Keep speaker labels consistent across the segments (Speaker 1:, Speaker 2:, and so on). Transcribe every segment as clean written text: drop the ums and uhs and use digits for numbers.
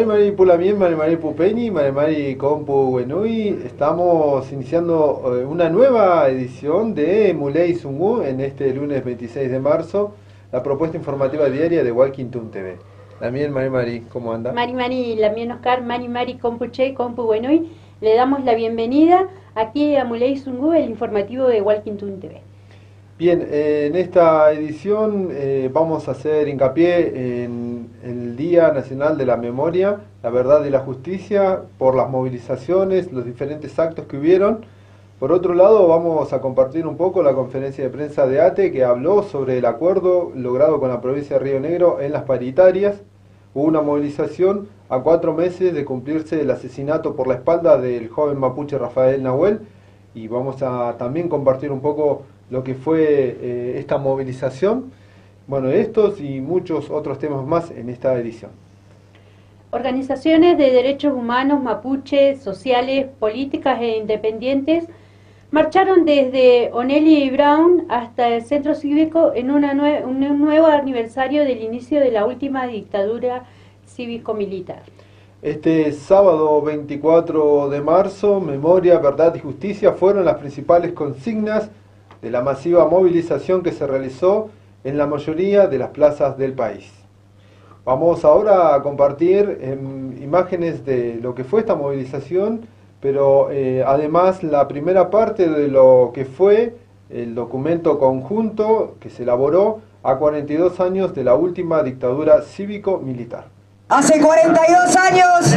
Speaker 1: Mari Pulamien, Mari Pupeni, Mari Compu Wenui. Estamos iniciando una nueva edición de Muley Zungu en este lunes 26 de marzo, la propuesta informativa diaria de Walking Toon TV. También Mari, ¿cómo anda?
Speaker 2: Mari, Lamien Oscar, Mari Compu Che, Compu Wenui. Le damos la bienvenida aquí a Muley Zungu, el informativo de Walking Toon TV.
Speaker 1: Bien, en esta edición vamos a hacer hincapié en el Día Nacional de la Memoria, la Verdad y la Justicia, por las movilizaciones, los diferentes actos que hubieron. Por otro lado, vamos a compartir un poco la conferencia de prensa de ATE, que habló sobre el acuerdo logrado con la provincia de Río Negro en las paritarias. Hubo una movilización a 4 meses de cumplirse el asesinato por la espalda del joven mapuche Rafael Nahuel, y vamos a también compartir un poco lo que fue esta movilización. Bueno, estos y muchos otros temas más en esta edición.
Speaker 2: Organizaciones de derechos humanos mapuches, sociales, políticas e independientes marcharon desde O'Neill Brown hasta el Centro Cívico en un nuevo aniversario del inicio de la última dictadura cívico-militar.
Speaker 1: Este sábado 24 de marzo, memoria, verdad y justicia fueron las principales consignas de la masiva movilización que se realizó en la mayoría de las plazas del país. Vamos ahora a compartir imágenes de lo que fue esta movilización, pero además la primera parte de lo que fue el documento conjunto que se elaboró a 42 años de la última dictadura cívico-militar.
Speaker 3: Hace 42 años,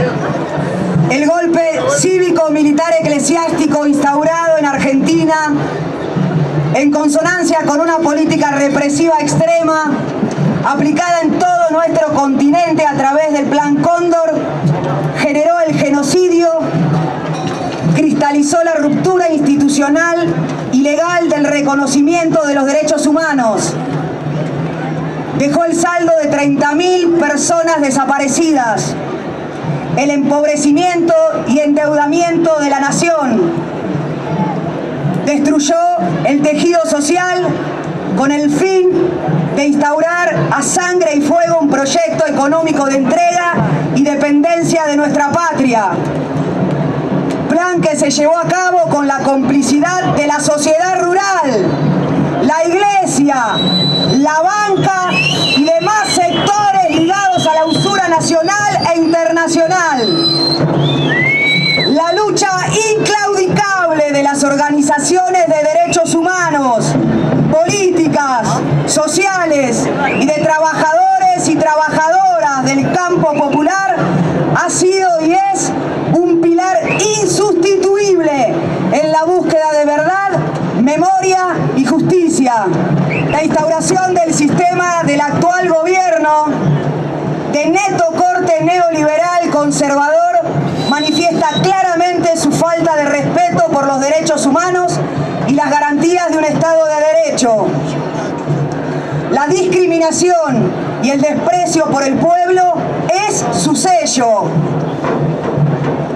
Speaker 3: el golpe cívico-militar eclesiástico instaurado en Argentina, en consonancia con una política represiva extrema aplicada en todo nuestro continente a través del Plan Cóndor, generó el genocidio, cristalizó la ruptura institucional y legal del reconocimiento de los derechos humanos, dejó el saldo de 30.000 personas desaparecidas, el empobrecimiento y endeudamiento de la nación, destruyó el tejido social con el fin de instaurar a sangre y fuego un proyecto económico de entrega y dependencia de nuestra patria. Plan que se llevó a cabo con la complicidad de la sociedad rural, la iglesia, la banca y demás sectores ligados a la usura nacional e internacional. La lucha inclaudicable de las organizaciones de derechos humanos, políticas, sociales y de trabajadores y trabajadoras del campo popular ha sido y es un pilar insustituible en la búsqueda de verdad, memoria y justicia. La instauración del sistema del actual gobierno de neto corte neoliberal conservador manifiesta claramente su falta de respeto por los derechos humanos y las garantías de un Estado de Derecho. La discriminación y el desprecio por el pueblo es su sello.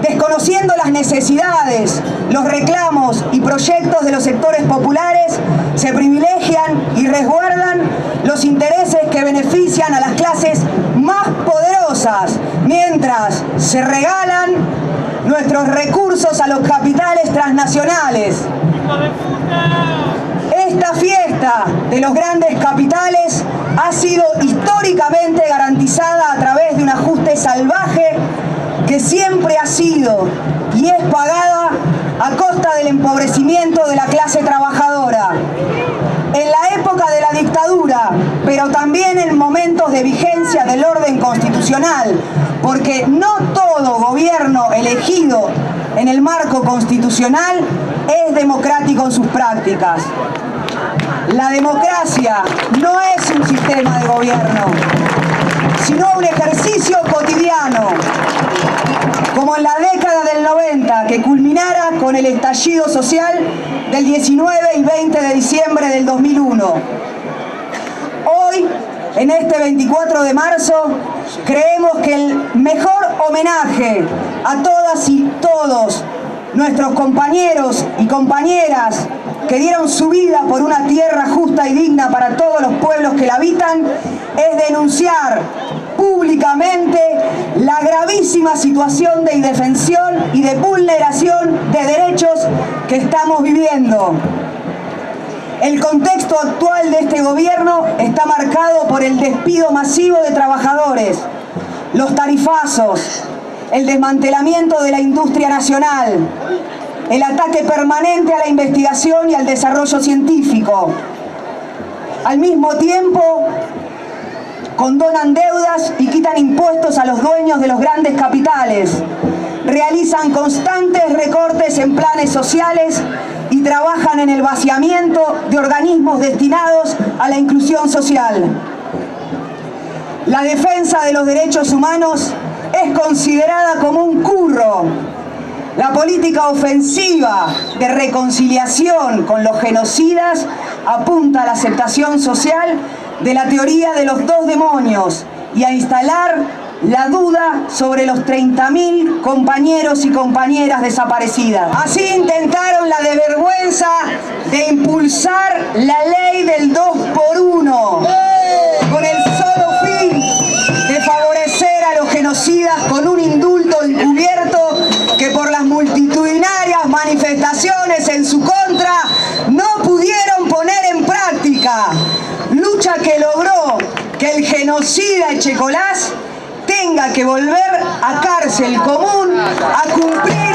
Speaker 3: Desconociendo las necesidades, los reclamos y proyectos de los sectores populares, se privilegian y resguardan los intereses que benefician a las clases más poderosas, mientras se regalan nuestros recursos a los capitales transnacionales. Esta fiesta de los grandes capitales ha sido históricamente garantizada a través de un ajuste salvaje que siempre ha sido y es pagada a costa del empobrecimiento de la clase trabajadora. En la época de la dictadura, pero también en momentos de vigencia del orden constitucional, porque no todo gobierno elegido en el marco constitucional es democrático en sus prácticas. La democracia no es un sistema de gobierno, sino un ejercicio cotidiano, como en la década del 90, que culminara con el estallido social del 19 y 20 de diciembre del 2001. Hoy, en este 24 de marzo, creemos que el mejor homenaje a todas y todos nuestros compañeros y compañeras que dieron su vida por una tierra justa y digna para todos los pueblos que la habitan, es denunciar públicamente la gravísima situación de indefensión y de vulneración de derechos que estamos viviendo. El contexto actual de este gobierno está marcado por el despido masivo de trabajadores, los tarifazos, el desmantelamiento de la industria nacional, el ataque permanente a la investigación y al desarrollo científico. Al mismo tiempo, condonan deudas y quitan impuestos a los dueños de los grandes capitales, realizan constantes recortes en planes sociales y trabajan en el vaciamiento de organismos destinados a la inclusión social. La defensa de los derechos humanos es considerada como un curro. La política ofensiva de reconciliación con los genocidas apunta a la aceptación social de la teoría de los dos demonios y a instalar la duda sobre los 30.000 compañeros y compañeras desaparecidas. Así intentaron la desvergüenza de impulsar la ley del 2x1 con el solo fin de favorecer a los genocidas con un indulto encubierto que por las multitudinarias manifestaciones en su contra no pudieron poner en práctica. Lucha que logró que el genocida Echecolás tenga que volver a cárcel común a cumplir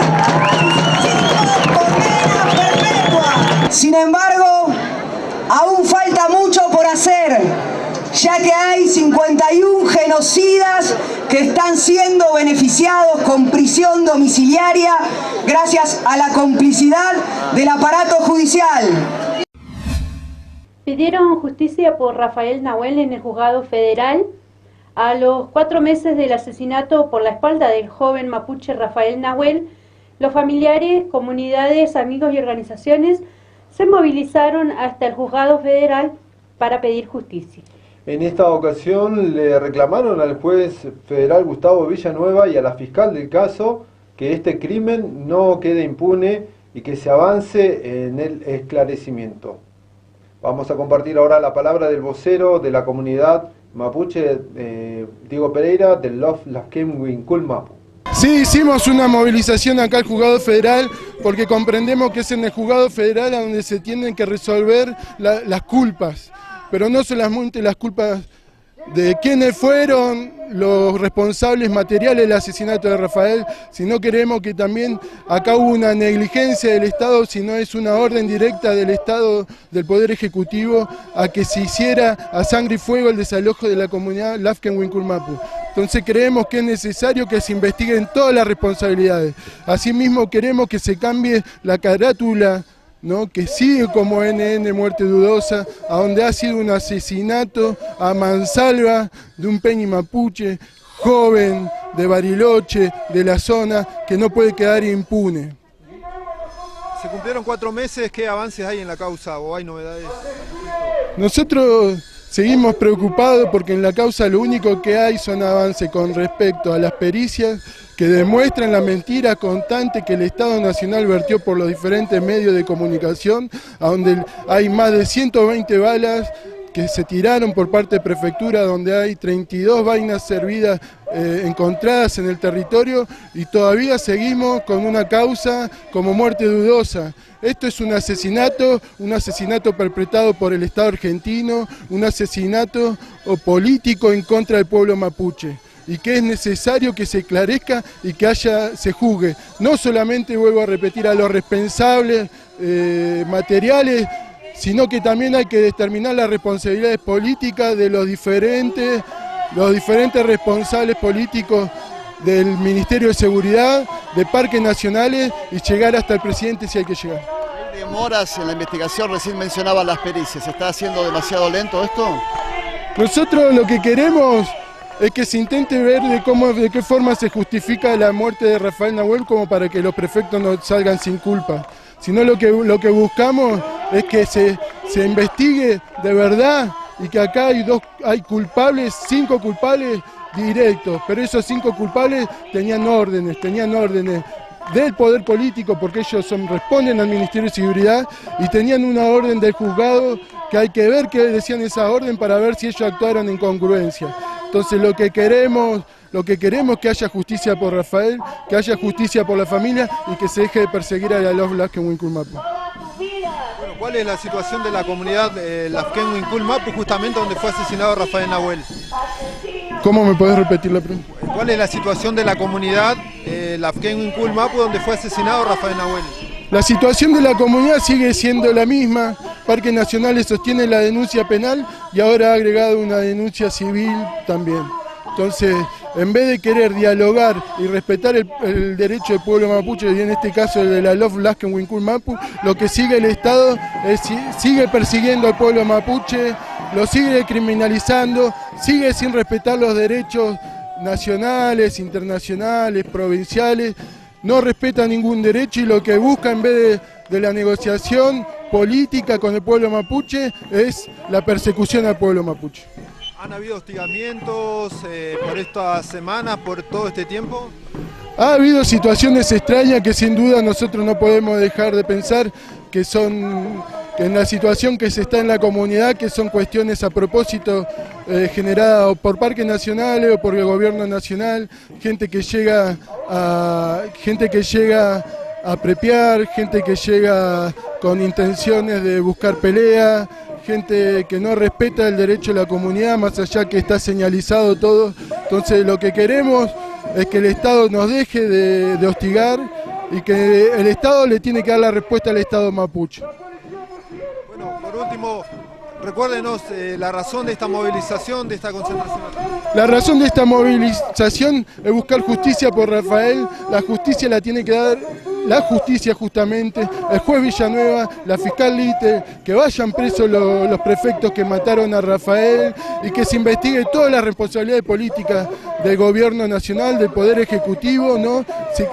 Speaker 3: 5 condenas perpetuas. Sin embargo, aún falta mucho por hacer, ya que hay 51 genocidas que están siendo beneficiados con prisión domiciliaria gracias a la complicidad del aparato judicial.
Speaker 2: Pidieron justicia por Rafael Nahuel en el juzgado federal. A los 4 meses del asesinato por la espalda del joven mapuche Rafael Nahuel, los familiares, comunidades, amigos y organizaciones se movilizaron hasta el juzgado federal para pedir justicia.
Speaker 1: En esta ocasión le reclamaron al juez federal Gustavo Villanueva y a la fiscal del caso que este crimen no quede impune y que se avance en el esclarecimiento. Vamos a compartir ahora la palabra del vocero de la comunidad mapuche, Diego Pereira, del Lof Laskem Wincul Mapu.
Speaker 4: Sí, hicimos una movilización acá al juzgado federal porque comprendemos que es en el juzgado federal a donde se tienen que resolver las culpas, pero no solamente las culpas de quiénes fueron los responsables materiales del asesinato de Rafael, sino queremos que también acá hubo una negligencia del Estado, sino es una orden directa del Estado, del Poder Ejecutivo, a que se hiciera a sangre y fuego el desalojo de la comunidad Laskem Wincul Mapu. Entonces creemos que es necesario que se investiguen todas las responsabilidades. Asimismo queremos que se cambie la carátula, ¿no?, que sigue como NN Muerte Dudosa, a donde ha sido un asesinato a mansalva de un peñi mapuche, joven, de Bariloche, de la zona, que no puede quedar impune.
Speaker 5: Se cumplieron 4 meses, ¿qué avances hay en la causa o hay novedades?
Speaker 4: Nosotros seguimos preocupados porque en la causa lo único que hay son avances con respecto a las pericias que demuestran la mentira constante que el Estado Nacional vertió por los diferentes medios de comunicación, a donde hay más de 120 balas que se tiraron por parte de prefectura, donde hay 32 vainas servidas encontradas en el territorio y todavía seguimos con una causa como muerte dudosa. Esto es un asesinato perpetrado por el Estado argentino, un asesinato político en contra del pueblo mapuche, y que es necesario que se esclarezca y que se juzgue. No solamente, vuelvo a repetir, a los responsables materiales, sino que también hay que determinar las responsabilidades políticas de los diferentes responsables políticos del Ministerio de Seguridad, de Parques Nacionales, y llegar hasta el presidente si hay que llegar.
Speaker 6: Hay demoras en la investigación, recién mencionaba las pericias, ¿está haciendo demasiado lento esto?
Speaker 4: Nosotros lo que queremos es que se intente ver de qué forma se justifica la muerte de Rafael Nahuel, como para que los prefectos no salgan sin culpa. Sino lo que buscamos es que se investigue de verdad y que acá hay culpables, 5 culpables directos, pero esos 5 culpables tenían órdenes del poder político, porque ellos responden al Ministerio de Seguridad, y tenían una orden del juzgado que hay que ver qué decían esa orden para ver si ellos actuaron en congruencia. Entonces lo que queremos es que haya justicia por Rafael, que haya justicia por la familia y que se deje de perseguir a la Lafken-Wincul Mapu.
Speaker 5: Bueno, ¿cuál es la situación de la comunidad Lafken-Wincul Mapu, justamente donde fue asesinado Rafael Nahuel?
Speaker 4: ¿Cómo me podés repetir la pregunta?
Speaker 5: ¿Cuál es la situación de la comunidad Lafken-Wincul Mapu, donde fue asesinado Rafael Nahuel?
Speaker 4: La situación de la comunidad sigue siendo la misma. Parques Nacionales sostiene la denuncia penal y ahora ha agregado una denuncia civil también. Entonces, en vez de querer dialogar y respetar el derecho del pueblo mapuche, y en este caso el de la Lafken-Wincul Mapu, lo que sigue el Estado es sigue persiguiendo al pueblo mapuche, lo sigue criminalizando, sigue sin respetar los derechos nacionales, internacionales, provinciales, no respeta ningún derecho y lo que busca en vez de la negociación política con el pueblo mapuche es la persecución al pueblo mapuche.
Speaker 5: ¿Han habido hostigamientos por estas semanas, por todo este tiempo?
Speaker 4: Ha habido situaciones extrañas que sin duda nosotros no podemos dejar de pensar que en la situación que se está en la comunidad, que son cuestiones a propósito generadas por parques nacionales o por el gobierno nacional, gente que llega a prepiar, gente que llega con intenciones de buscar pelea, gente que no respeta el derecho de la comunidad, más allá que está señalizado todo. Entonces lo que queremos es que el Estado nos deje de hostigar y que el Estado le tiene que dar la respuesta al Estado mapuche.
Speaker 5: Bueno, por último, recuérdenos la razón de esta movilización, de esta concentración.
Speaker 4: La razón de esta movilización es buscar justicia por Rafael. La justicia la tiene que dar la justicia justamente, el juez Villanueva, la fiscal Lite, que vayan presos los prefectos que mataron a Rafael y que se investigue todas las responsabilidades políticas del gobierno nacional, del Poder Ejecutivo, ¿no?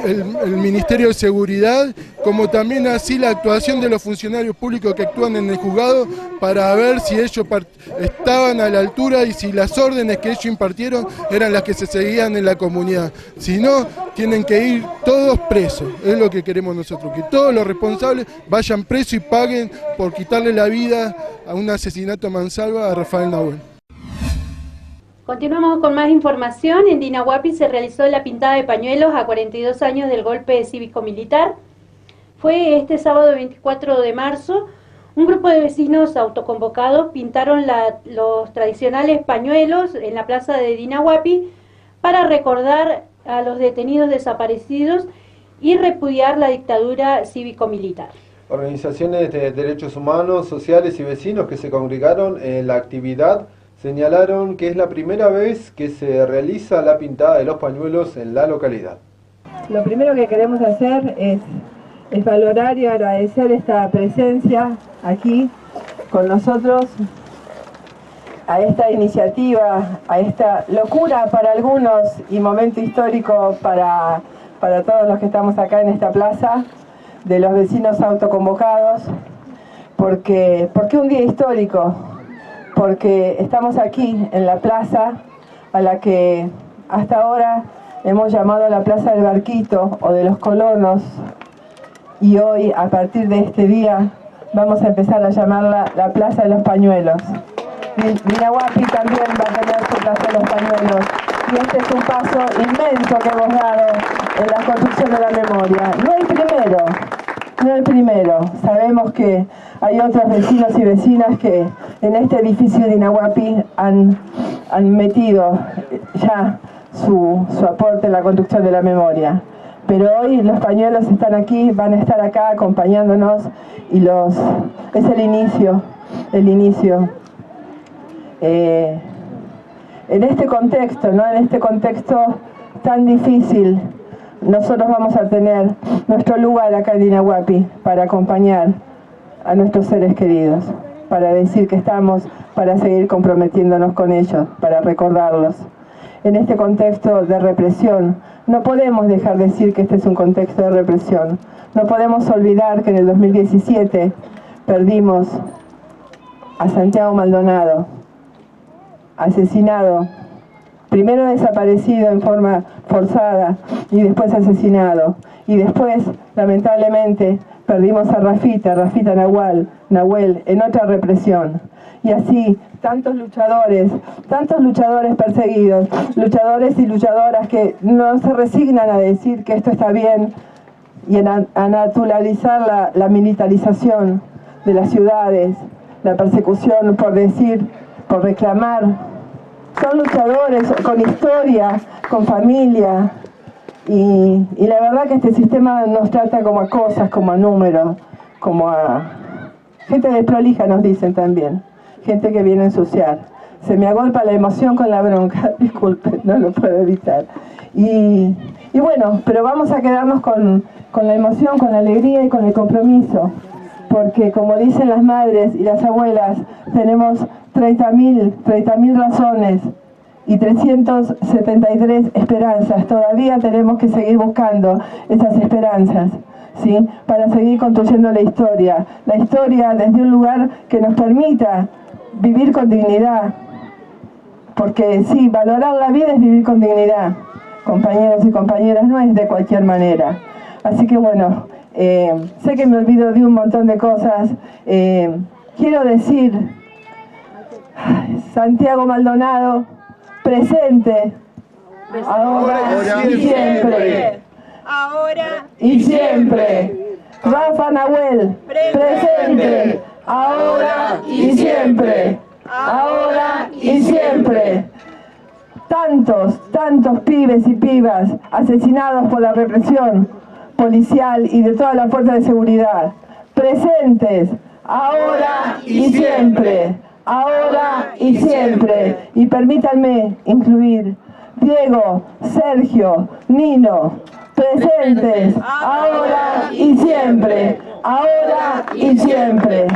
Speaker 4: El Ministerio de Seguridad, como también así la actuación de los funcionarios públicos que actúan en el juzgado para ver si ellos estaban a la altura y si las órdenes que ellos impartieron eran las que se seguían en la comunidad. Si no, tienen que ir todos presos, es lo que queremos nosotros, que todos los responsables vayan presos y paguen por quitarle la vida a un asesinato a mansalva a Rafael Nahuel.
Speaker 2: Continuamos con más información. En Dinahuapi se realizó la pintada de pañuelos a 42 años del golpe cívico-militar. Fue este sábado 24 de marzo. Un grupo de vecinos autoconvocados pintaron los tradicionales pañuelos en la plaza de Dinahuapi para recordar a los detenidos desaparecidos y repudiar la dictadura cívico-militar.
Speaker 1: Organizaciones de derechos humanos, sociales y vecinos que se congregaron en la actividad señalaron que es la primera vez que se realiza la pintada de los pañuelos en la localidad.
Speaker 7: Lo primero que queremos hacer es valorar y agradecer esta presencia aquí con nosotros, a esta iniciativa, a esta locura para algunos y momento histórico para todos los que estamos acá en esta plaza, de los vecinos autoconvocados, porque un día histórico, porque estamos aquí en la plaza a la que hasta ahora hemos llamado la Plaza del Barquito o de los Colonos, y hoy, a partir de este día, vamos a empezar a llamarla la Plaza de los Pañuelos. Dinahuapi también va a tener su Plaza de los Pañuelos, y este es un paso inmenso que hemos dado en la construcción de la memoria. No el primero. Sabemos que hay otros vecinos y vecinas que en este edificio de Dinahuapi han metido ya su aporte en la construcción de la memoria. Pero hoy los pañuelos están aquí, van a estar acá acompañándonos y es el inicio. En este contexto, ¿no? En este contexto tan difícil, nosotros vamos a tener nuestro lugar acá en Dinahuapi para acompañar a nuestros seres queridos, para decir que estamos, para seguir comprometiéndonos con ellos, para recordarlos. En este contexto de represión, no podemos dejar de decir que este es un contexto de represión. No podemos olvidar que en el 2017 perdimos a Santiago Maldonado, asesinado, primero desaparecido en forma forzada y después asesinado. Y después, lamentablemente, perdimos a Rafita Nahuel en otra represión. Y así, tantos luchadores perseguidos, luchadores y luchadoras que no se resignan a decir que esto está bien y a naturalizar la militarización de las ciudades, la persecución por decir, por reclamar. Son luchadores con historia, con familia, y la verdad que este sistema nos trata como a cosas, como a números, como a gente desprolija, nos dicen también, gente que viene a ensuciar. Se me agolpa la emoción con la bronca, disculpe, no lo puedo evitar. Y bueno, pero vamos a quedarnos con la emoción, con la alegría y con el compromiso, porque como dicen las madres y las abuelas, tenemos 30.000 razones y 373 esperanzas. Todavía tenemos que seguir buscando esas esperanzas, ¿sí? Para seguir construyendo la historia desde un lugar que nos permita vivir con dignidad, porque sí, valorar la vida es vivir con dignidad, compañeros y compañeras, no es de cualquier manera. Así que bueno, sé que me olvido de un montón de cosas. Quiero decir, Santiago Maldonado, presente, ahora y siempre.
Speaker 8: Ahora
Speaker 7: Y siempre. Rafa Nahuel, presente, ahora y siempre. Ahora y siempre. Tantos pibes y pibas asesinados por la represión policial y de todas las fuerzas de seguridad. Presentes, ahora y siempre. Ahora y siempre. Y permítanme incluir Diego, Sergio, Nino, presentes, ahora y siempre. Ahora y siempre.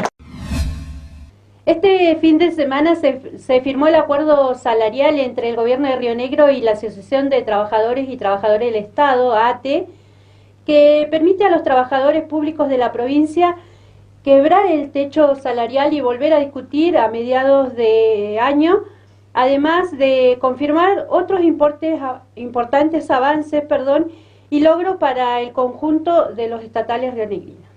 Speaker 2: Este fin de semana se firmó el acuerdo salarial entre el Gobierno de Río Negro y la Asociación de Trabajadores y Trabajadoras del Estado, ATE, que permite a los trabajadores públicos de la provincia quebrar el techo salarial y volver a discutir a mediados de año, además de confirmar otros importantes avances y logros para el conjunto de los estatales rionegrinos.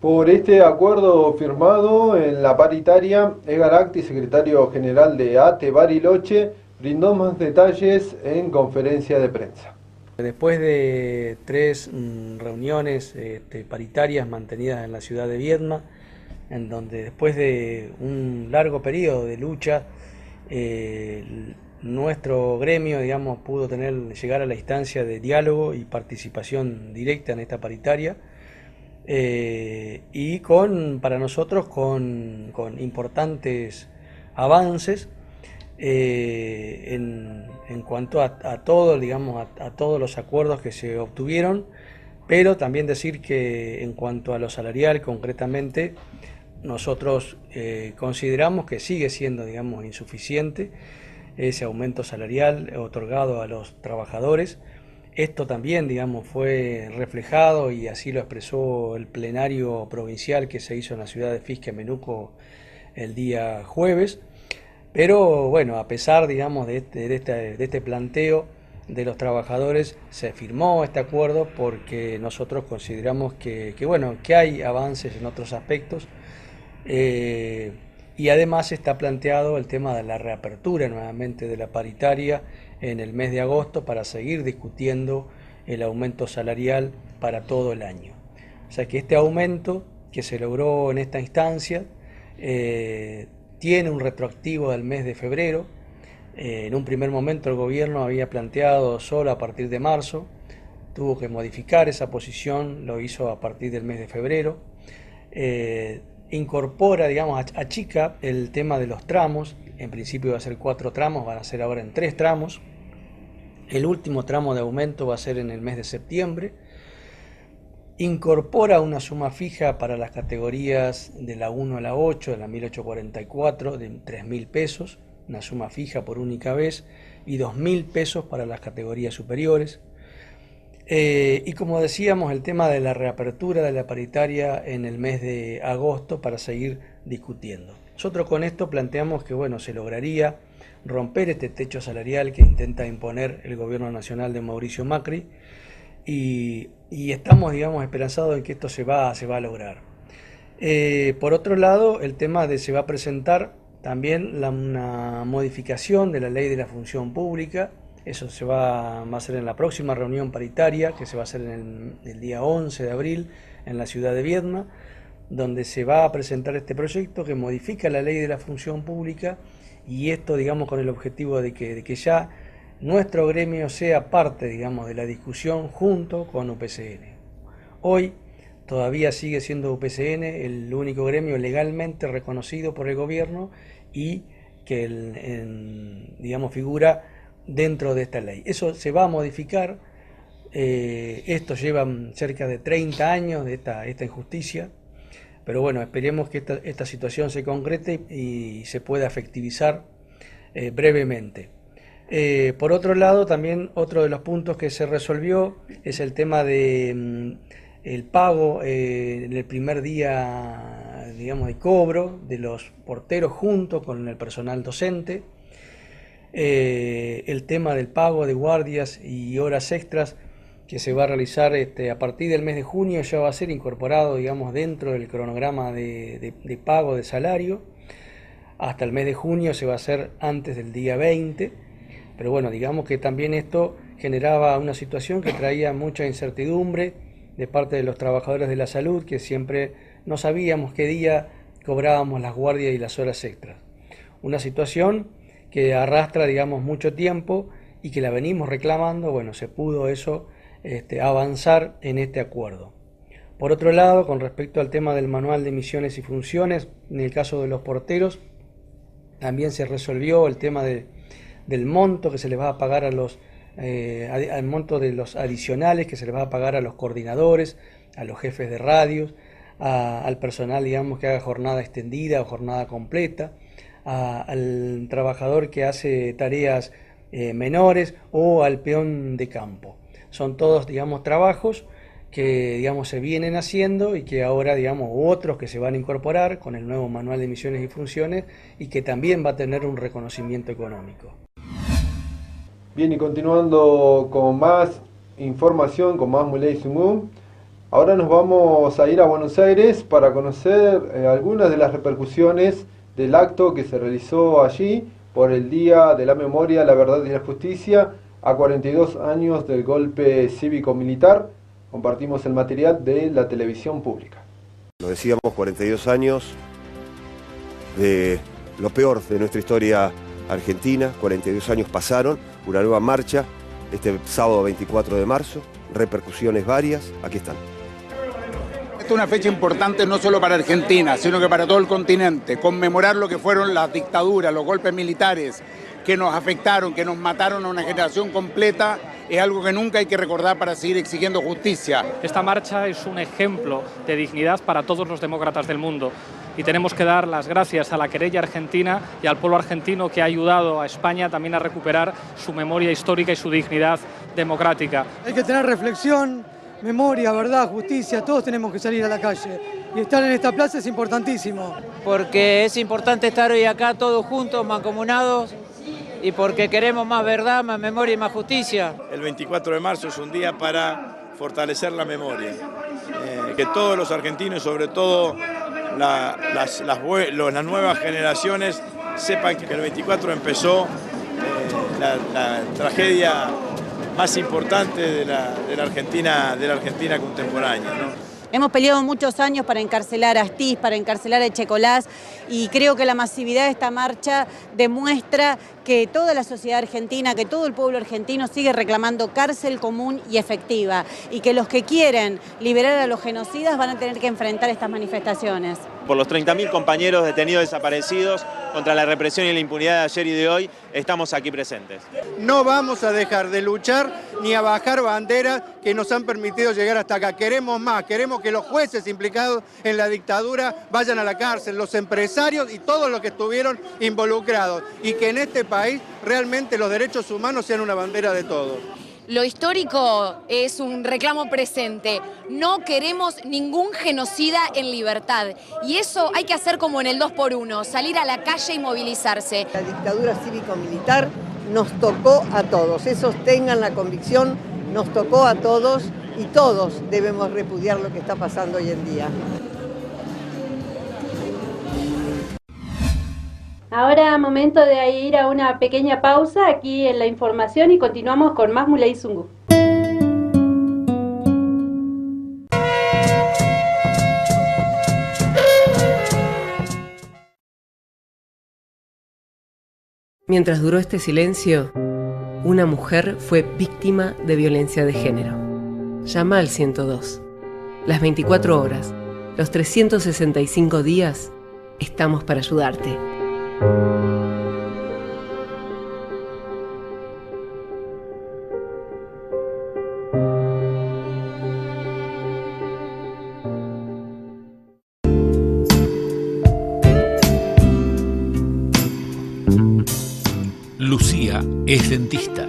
Speaker 1: Por este acuerdo firmado en la paritaria, Edgar Acti, secretario general de ATE Bariloche, brindó más detalles en conferencia de prensa.
Speaker 9: Después de 3 reuniones paritarias mantenidas en la ciudad de Viedma, en donde después de un largo periodo de lucha, nuestro gremio, pudo llegar a la instancia de diálogo y participación directa en esta paritaria, y para nosotros con importantes avances en cuanto a todos los acuerdos que se obtuvieron, pero también decir que en cuanto a lo salarial concretamente, nosotros consideramos que sigue siendo insuficiente ese aumento salarial otorgado a los trabajadores. Esto también fue reflejado, y así lo expresó el plenario provincial que se hizo en la ciudad de Fisque Menuco el día jueves. Pero bueno, a pesar de este planteo de los trabajadores, se firmó este acuerdo porque nosotros consideramos que hay avances en otros aspectos, y además está planteado el tema de la reapertura nuevamente de la paritaria en el mes de agosto para seguir discutiendo el aumento salarial para todo el año. O sea que este aumento que se logró en esta instancia tiene un retroactivo del mes de febrero. En un primer momento el gobierno había planteado solo a partir de marzo, tuvo que modificar esa posición, lo hizo a partir del mes de febrero. Incorpora, achica el tema de los tramos. En principio va a ser 4 tramos, van a ser ahora en 3 tramos. El último tramo de aumento va a ser en el mes de septiembre. Incorpora una suma fija para las categorías de la 1 a la 8, de la 1844, de 3.000 pesos, una suma fija por única vez, y 2.000 pesos para las categorías superiores. Y como decíamos, el tema de la reapertura de la paritaria en el mes de agosto para seguir discutiendo. Nosotros con esto planteamos que se lograría romper este techo salarial que intenta imponer el gobierno nacional de Mauricio Macri, y estamos esperanzados en que esto se va a lograr. Por otro lado, el tema de se va a presentar También una modificación de la ley de la función pública, eso se va a hacer en la próxima reunión paritaria, que se va a hacer el día 11 de abril en la ciudad de Viedma, donde se va a presentar este proyecto que modifica la ley de la función pública, y esto, digamos, con el objetivo de que ya nuestro gremio sea parte, digamos, de la discusión junto con UPCN. Hoy todavía sigue siendo UPCN el único gremio legalmente reconocido por el gobierno y que, digamos, figura dentro de esta ley. Eso se va a modificar. Esto lleva cerca de 30 años de esta injusticia, pero bueno, esperemos que esta situación se concrete y se pueda efectivizar brevemente. Por otro lado, también otro de los puntos que se resolvió es el tema de el pago en el primer día, digamos, de cobro de los porteros junto con el personal docente. El tema del pago de guardias y horas extras que se va a realizar a partir del mes de junio, ya va a ser incorporado, digamos, dentro del cronograma de pago de salario. Hasta el mes de junio se va a hacer antes del día 20, pero bueno, digamos que también esto generaba una situación que traía mucha incertidumbre de parte de los trabajadores de la salud, que siempre no sabíamos qué día cobrábamos las guardias y las horas extras. Una situación que arrastra, digamos, mucho tiempo y que la venimos reclamando. Bueno, se pudo eso avanzar en este acuerdo. Por otro lado, con respecto al tema del manual de misiones y funciones, en el caso de los porteros, también se resolvió el tema del monto que se les va a pagar a los al monto de los adicionales que se les va a pagar a los coordinadores, a los jefes de radios, al personal, digamos, que haga jornada extendida o jornada completa, al trabajador que hace tareas menores o al peón de campo. Son todos, digamos, trabajos que, digamos, se vienen haciendo y que ahora, digamos, otros que se van a incorporar con el nuevo manual de misiones y funciones y que también va a tener un reconocimiento económico.
Speaker 1: Bien, y continuando con más información, con más Muley Sumum, ahora nos vamos a ir a Buenos Aires para conocer algunas de las repercusiones del acto que se realizó allí por el Día de la Memoria, la Verdad y la Justicia, a 42 años del golpe cívico-militar. Compartimos el material de la televisión pública.
Speaker 8: Lo decíamos, 42 años de lo peor de nuestra historia argentina, 42 años pasaron, una nueva marcha este sábado 24 de marzo, repercusiones varias, aquí están.
Speaker 10: Esta es una fecha importante no solo para Argentina, sino que para todo el continente, conmemorar lo que fueron las dictaduras, los golpes militares que nos afectaron, que nos mataron a una generación completa, es algo que nunca hay que recordar para seguir exigiendo justicia.
Speaker 11: Esta marcha es un ejemplo de dignidad para todos los demócratas del mundo y tenemos que dar las gracias a la querella argentina y al pueblo argentino que ha ayudado a España también a recuperar su memoria histórica y su dignidad democrática.
Speaker 12: Hay que tener reflexión, memoria, verdad, justicia, todos tenemos que salir a la calle y estar en esta plaza es importantísimo.
Speaker 13: Porque es importante estar hoy acá todos juntos, mancomunados, y porque queremos más verdad, más memoria y más justicia.
Speaker 14: El 24 de marzo es un día para fortalecer la memoria, que todos los argentinos, sobre todo las nuevas generaciones, sepan que el 24 empezó la tragedia más importante de la Argentina contemporánea, ¿no?
Speaker 15: Hemos peleado muchos años para encarcelar a Astiz, para encarcelar a Echecolás, y creo que la masividad de esta marcha demuestra que toda la sociedad argentina, que todo el pueblo argentino sigue reclamando cárcel común y efectiva, y que los que quieren liberar a los genocidas van a tener que enfrentar estas manifestaciones.
Speaker 16: Por los 30.000 compañeros detenidos desaparecidos, contra la represión y la impunidad de ayer y de hoy, estamos aquí presentes.
Speaker 17: No vamos a dejar de luchar ni a bajar banderas que nos han permitido llegar hasta acá. Queremos más, queremos que los jueces implicados en la dictadura vayan a la cárcel, los empresarios y todos los que estuvieron involucrados, y que en este país realmente los derechos humanos sean una bandera de todos.
Speaker 18: Lo histórico es un reclamo presente. No queremos ningún genocida en libertad. Y eso hay que hacer como en el 2x1, salir a la calle y movilizarse.
Speaker 19: La dictadura cívico-militar nos tocó a todos. Esos tengan la convicción, nos tocó a todos y todos debemos repudiar lo que está pasando hoy en día.
Speaker 2: Ahora momento de ir a una pequeña pausa aquí en la información y continuamos con más Muley Zungu.
Speaker 20: Mientras duró este silencio, una mujer fue víctima de violencia de género. Llama al 102. Las 24 horas, los 365 días, estamos para ayudarte.
Speaker 21: Lucía es dentista.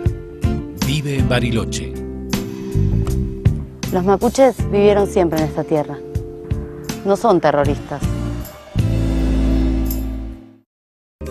Speaker 21: Vive en Bariloche.
Speaker 22: Los mapuches vivieron siempre en esta tierra. No son terroristas.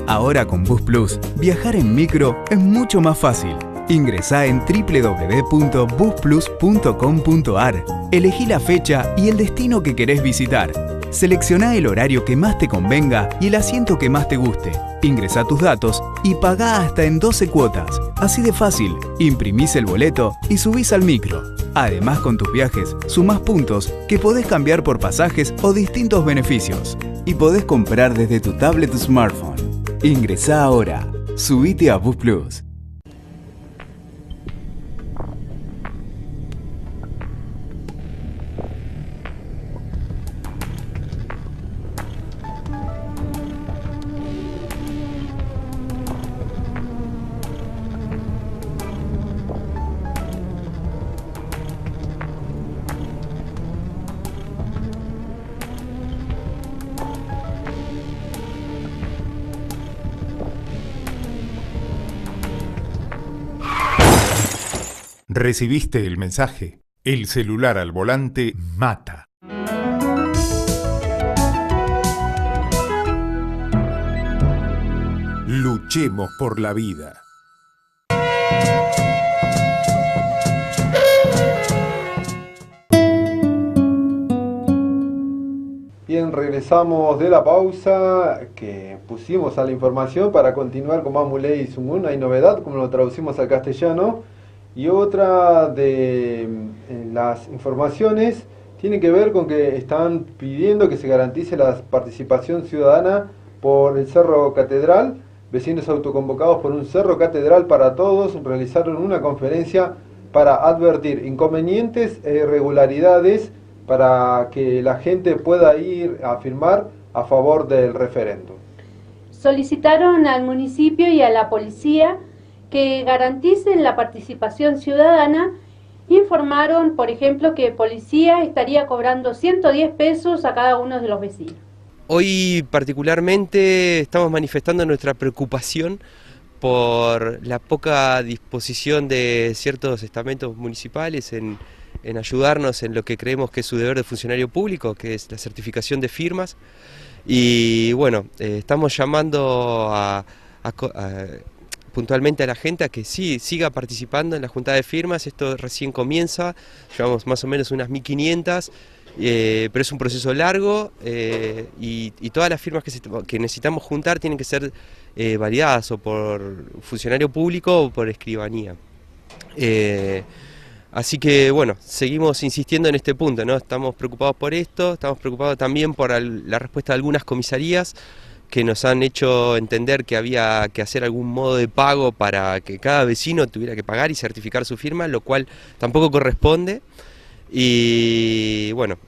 Speaker 23: Ahora con Bus Plus, viajar en micro es mucho más fácil. Ingresá en www.busplus.com.ar. Elegí la fecha y el destino que querés visitar. Seleccioná el horario que más te convenga y el asiento que más te guste. Ingresá tus datos y pagá hasta en 12 cuotas. Así de fácil, imprimís el boleto y subís al micro. Además, con tus viajes, sumás puntos que podés cambiar por pasajes o distintos beneficios. Y podés comprar desde tu tablet o smartphone. Ingresá ahora. Subite a Bus Plus.
Speaker 24: ¿Recibiste el mensaje? El celular al volante mata. Luchemos por la vida.
Speaker 1: Bien, regresamos de la pausa que pusimos a la información para continuar con más Muley Zungu. Hay novedad, como lo traducimos al castellano. Y otra de las informaciones tiene que ver con que están pidiendo que se garantice la participación ciudadana por el Cerro Catedral. Vecinos autoconvocados por un Cerro Catedral para Todos realizaron una conferencia para advertir inconvenientes e irregularidades para que la gente pueda ir a firmar a favor del referéndum.
Speaker 2: Solicitaron al municipio y a la policía que garanticen la participación ciudadana. Informaron, por ejemplo, que policía estaría cobrando 110 pesos a cada uno de los vecinos.
Speaker 25: Hoy particularmente estamos manifestando nuestra preocupación por la poca disposición de ciertos estamentos municipales en ayudarnos en lo que creemos que es su deber de funcionario público, que es la certificación de firmas. Y bueno, estamos llamando puntualmente a la gente a que sí, siga participando en la junta de firmas. Esto recién comienza, llevamos más o menos unas 1500, pero es un proceso largo y todas las firmas que necesitamos juntar tienen que ser validadas o por funcionario público o por escribanía. Así que bueno, seguimos insistiendo en este punto, ¿no? Estamos preocupados por esto, estamos preocupados también por la respuesta de algunas comisarías que nos han hecho entender que había que hacer algún modo de pago para que cada vecino tuviera que pagar y certificar su firma, lo cual tampoco corresponde. Y bueno,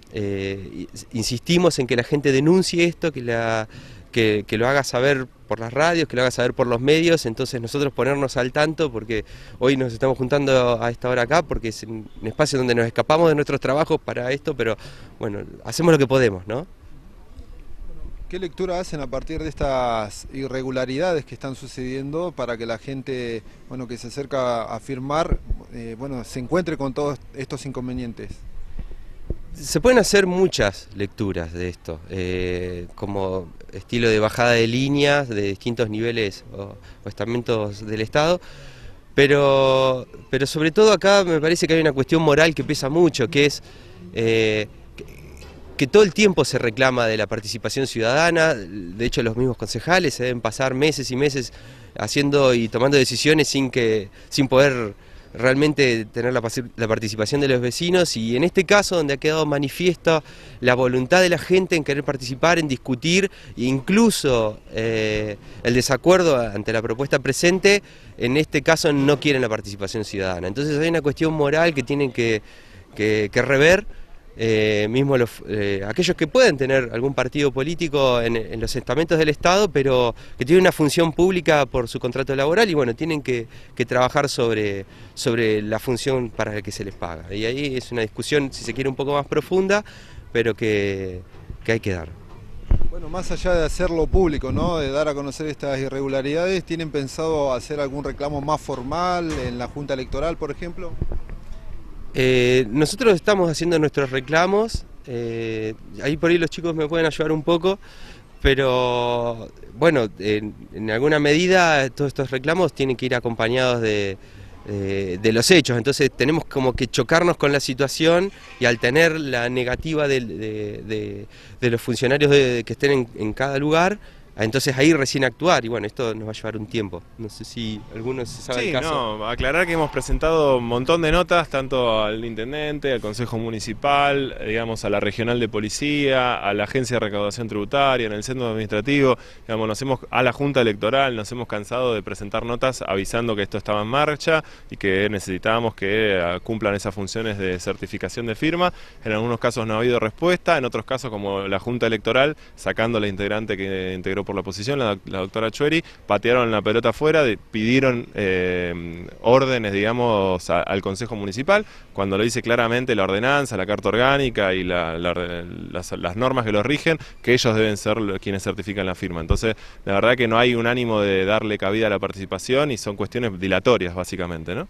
Speaker 25: insistimos en que la gente denuncie esto, que lo haga saber por las radios, que lo haga saber por los medios. Entonces nosotros ponernos al tanto, porque hoy nos estamos juntando a esta hora acá, porque es un espacio donde nos escapamos de nuestros trabajos para esto, pero bueno, hacemos lo que podemos, ¿no?
Speaker 5: ¿Qué lectura hacen a partir de estas irregularidades que están sucediendo para que la gente, bueno, que se acerca a firmar, bueno, se encuentre con todos estos inconvenientes?
Speaker 25: Se pueden hacer muchas lecturas de esto, como estilo de bajada de líneas de distintos niveles o estamentos del Estado, pero sobre todo acá me parece que hay una cuestión moral que pesa mucho, que es que todo el tiempo se reclama de la participación ciudadana. De hecho, los mismos concejales se deben pasar meses y meses haciendo y tomando decisiones sin poder realmente tener la participación de los vecinos, y en este caso donde ha quedado manifiesta la voluntad de la gente en querer participar, en discutir, incluso el desacuerdo ante la propuesta presente, en este caso no quieren la participación ciudadana. Entonces hay una cuestión moral que tienen que rever. Mismo aquellos que pueden tener algún partido político en los estamentos del Estado, pero que tienen una función pública por su contrato laboral, y bueno, tienen que trabajar sobre la función para la que se les paga. Y ahí es una discusión, si se quiere, un poco más profunda, pero que hay que dar.
Speaker 5: Bueno, más allá de hacerlo público, ¿no?, de dar a conocer estas irregularidades, ¿tienen pensado hacer algún reclamo más formal en la Junta Electoral, por ejemplo?
Speaker 25: Nosotros estamos haciendo nuestros reclamos, ahí por ahí los chicos me pueden ayudar un poco, pero bueno, en alguna medida todos estos reclamos tienen que ir acompañados de los hechos, entonces tenemos como que chocarnos con la situación, y al tener la negativa de los funcionarios que estén en cada lugar, entonces ahí recién actuar, y bueno, esto nos va a llevar un tiempo. No sé si alguno se sabe el caso.
Speaker 3: No, aclarar que hemos presentado un montón de notas, tanto al intendente, al consejo municipal, digamos, a la regional de policía, a la agencia de recaudación tributaria, en el centro administrativo, digamos, a la junta electoral, nos hemos cansado de presentar notas avisando que esto estaba en marcha y que necesitábamos que cumplan esas funciones de certificación de firma. En algunos casos no ha habido respuesta, en otros casos, como la junta electoral, sacando la integrante que integró por la oposición, la doctora Chueri, patearon la pelota afuera, pidieron órdenes, digamos, al Consejo Municipal, cuando lo dice claramente la ordenanza, la carta orgánica y las normas que lo rigen, que ellos deben ser quienes certifican la firma. Entonces, la verdad que no hay un ánimo de darle cabida a la participación, y son cuestiones dilatorias, básicamente, ¿no?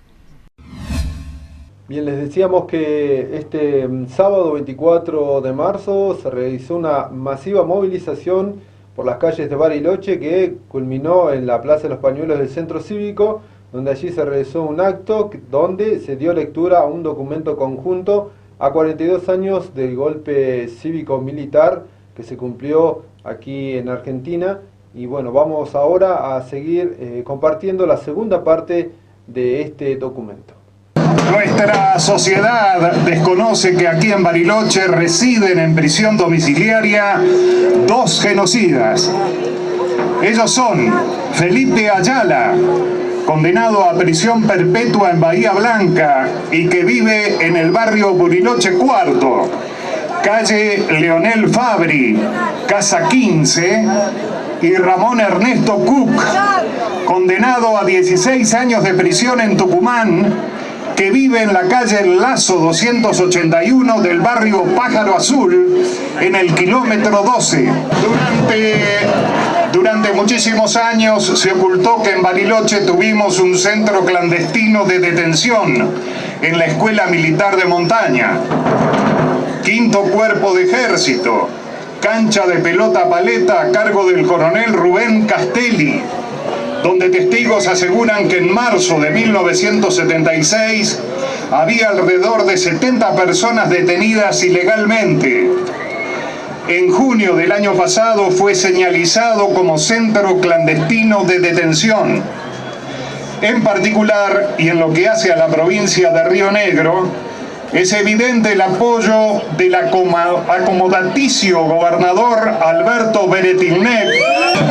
Speaker 1: Bien, les decíamos que este sábado 24 de marzo se realizó una masiva movilización por las calles de Bariloche, que culminó en la Plaza de los Pañuelos del Centro Cívico, donde allí se realizó un acto donde se dio lectura a un documento conjunto a 42 años del golpe cívico-militar que se cumplió aquí en Argentina. Y bueno, vamos ahora a seguir compartiendo la segunda parte de este documento.
Speaker 4: Nuestra sociedad desconoce que aquí en Bariloche residen en prisión domiciliaria dos genocidas. Ellos son Felipe Ayala, condenado a prisión perpetua en Bahía Blanca y que vive en el barrio Bariloche Cuarto, calle Leonel Fabri, casa 15, y Ramón Ernesto Cook, condenado a 16 años de prisión en Tucumán, que vive en la calle Lazo 281 del barrio Pájaro Azul, en el kilómetro 12. Durante muchísimos años se ocultó que en Bariloche tuvimos un centro clandestino de detención en la Escuela Militar de Montaña, Quinto Cuerpo de Ejército, cancha de pelota paleta a cargo del coronel Rubén Castelli, donde testigos aseguran que en marzo de 1976 había alrededor de 70 personas detenidas ilegalmente. En junio del año pasado fue señalizado como centro clandestino de detención. En particular, y en lo que hace a la provincia de Río Negro, es evidente el apoyo del acomodaticio gobernador Alberto Beretilnec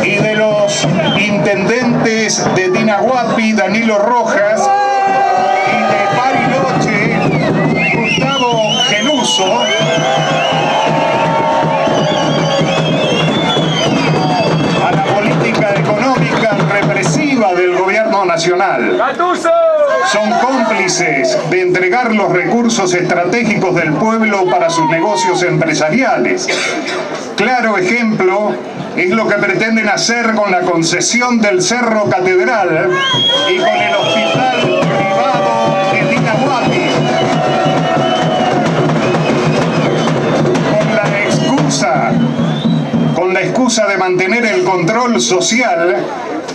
Speaker 4: y de los intendentes de Dinahuapi, Danilo Rojas, y de Bariloche, Gustavo Genuso, a la política económica represiva del gobierno nacional. Son cómplices de entregar los recursos estratégicos del pueblo para sus negocios empresariales. Claro ejemplo es lo que pretenden hacer con la concesión del Cerro Catedral y con el hospital privado de Dinahuapi. Con la excusa de mantener el control social,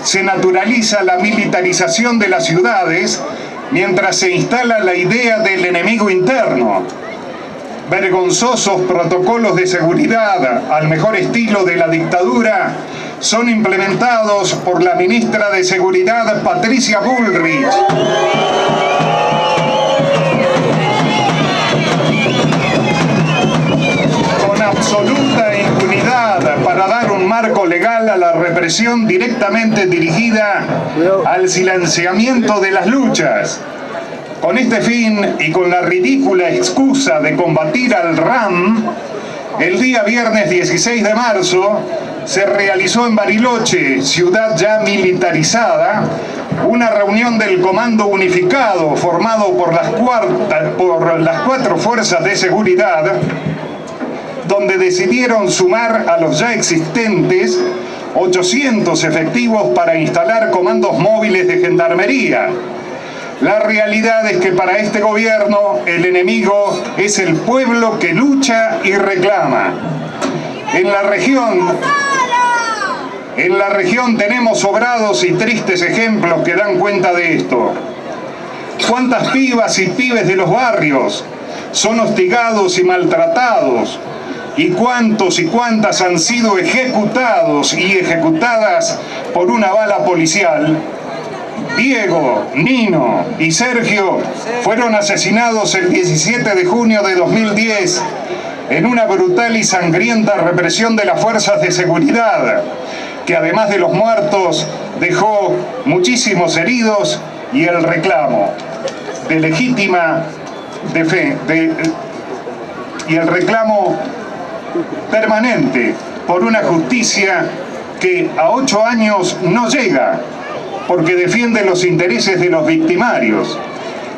Speaker 4: se naturaliza la militarización de las ciudades mientras se instala la idea del enemigo interno. vergonzosos protocolos de seguridad al mejor estilo de la dictadura son implementados por la ministra de Seguridad, Patricia Bullrich. Con absoluta impunidad para dar un marco legal a la represión directamente dirigida al silenciamiento de las luchas. Con este fin y con la ridícula excusa de combatir al RAM, el día viernes 16 de marzo se realizó en Bariloche, ciudad ya militarizada, una reunión del Comando Unificado formado por las 4 fuerzas de seguridad, donde decidieron sumar a los ya existentes 800 efectivos para instalar comandos móviles de gendarmería. La realidad es que para este gobierno el enemigo es el pueblo que lucha y reclama. En la región tenemos sobrados y tristes ejemplos que dan cuenta de esto. ¿Cuántas pibas y pibes de los barrios son hostigados y maltratados? ¿Y cuántos y cuántas han sido ejecutados y ejecutadas por una bala policial? Diego, Nino y Sergio fueron asesinados el 17 de junio de 2010 en una brutal y sangrienta represión de las fuerzas de seguridad, que además de los muertos dejó muchísimos heridos y el reclamo de legítima y el reclamo permanente por una justicia que a 8 años no llega, porque defiende los intereses de los victimarios.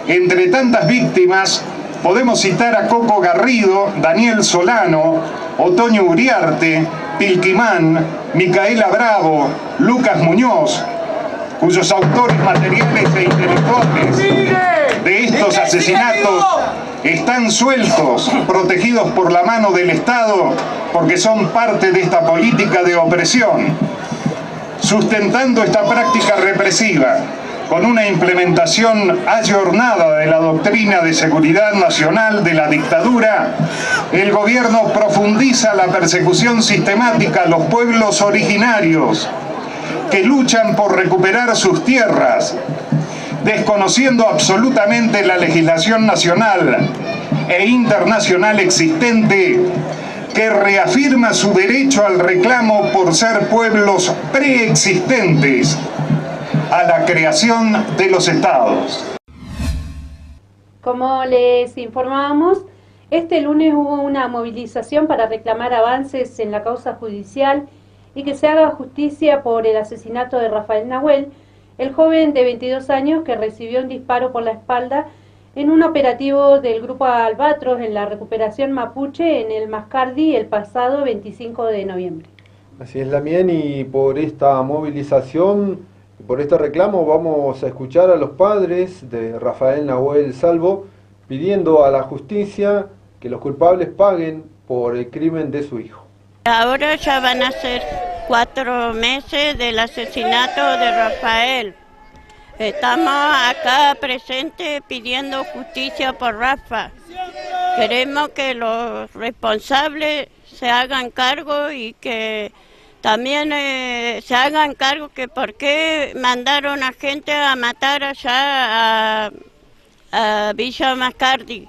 Speaker 4: Entre tantas víctimas podemos citar a Coco Garrido, Daniel Solano, Otoño Uriarte, Pilquimán, Micaela Bravo, Lucas Muñoz, cuyos autores materiales e intelectuales de estos asesinatos están sueltos, protegidos por la mano del Estado, porque son parte de esta política de opresión. Sustentando esta práctica represiva con una implementación ayornada de la doctrina de seguridad nacional de la dictadura, el gobierno profundiza la persecución sistemática a los pueblos originarios que luchan por recuperar sus tierras, desconociendo absolutamente la legislación nacional e internacional existente que reafirma su derecho al reclamo por ser pueblos preexistentes a la creación de los estados.
Speaker 2: Como les informábamos, este lunes hubo una movilización para reclamar avances en la causa judicial y que se haga justicia por el asesinato de Rafael Nahuel, el joven de 22 años que recibió un disparo por la espalda en un operativo del Grupo Albatros en la recuperación mapuche en el Mascardi el pasado 25 de noviembre.
Speaker 1: Así es, Lamien, y por esta movilización, por este reclamo, vamos a escuchar a los padres de Rafael Nahuel Salvo pidiendo a la justicia que los culpables paguen por el crimen de su hijo.
Speaker 6: Ahora ya van a ser 4 meses del asesinato de Rafael. Estamos acá presentes pidiendo justicia por Rafa. Queremos que los responsables se hagan cargo y que también se hagan cargo que por qué mandaron a gente a matar allá a Villa Mascardi.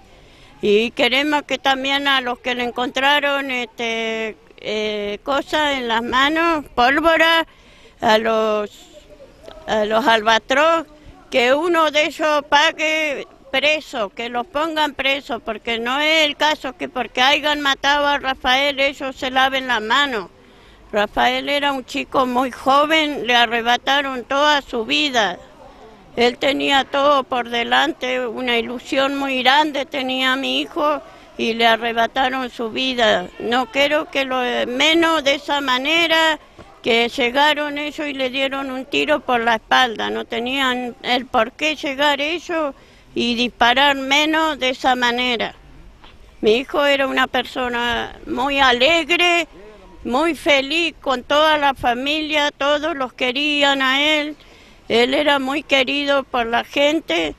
Speaker 6: Y queremos que también a los que le encontraron cosas en las manos, pólvora, a los albatros, que uno de ellos pague preso, que los pongan presos, porque no es el caso que porque hayan matado a Rafael ellos se laven las manos. Rafael era un chico muy joven, le arrebataron toda su vida. Él tenía todo por delante, una ilusión muy grande tenía mi hijo y le arrebataron su vida. No quiero que lo menos de esa manera, que llegaron ellos y le dieron un tiro por la espalda. No tenían el por qué llegar ellos y disparar menos de esa manera. Mi hijo era una persona muy alegre, muy feliz con toda la familia, todos los querían a él. Él era muy querido por la gente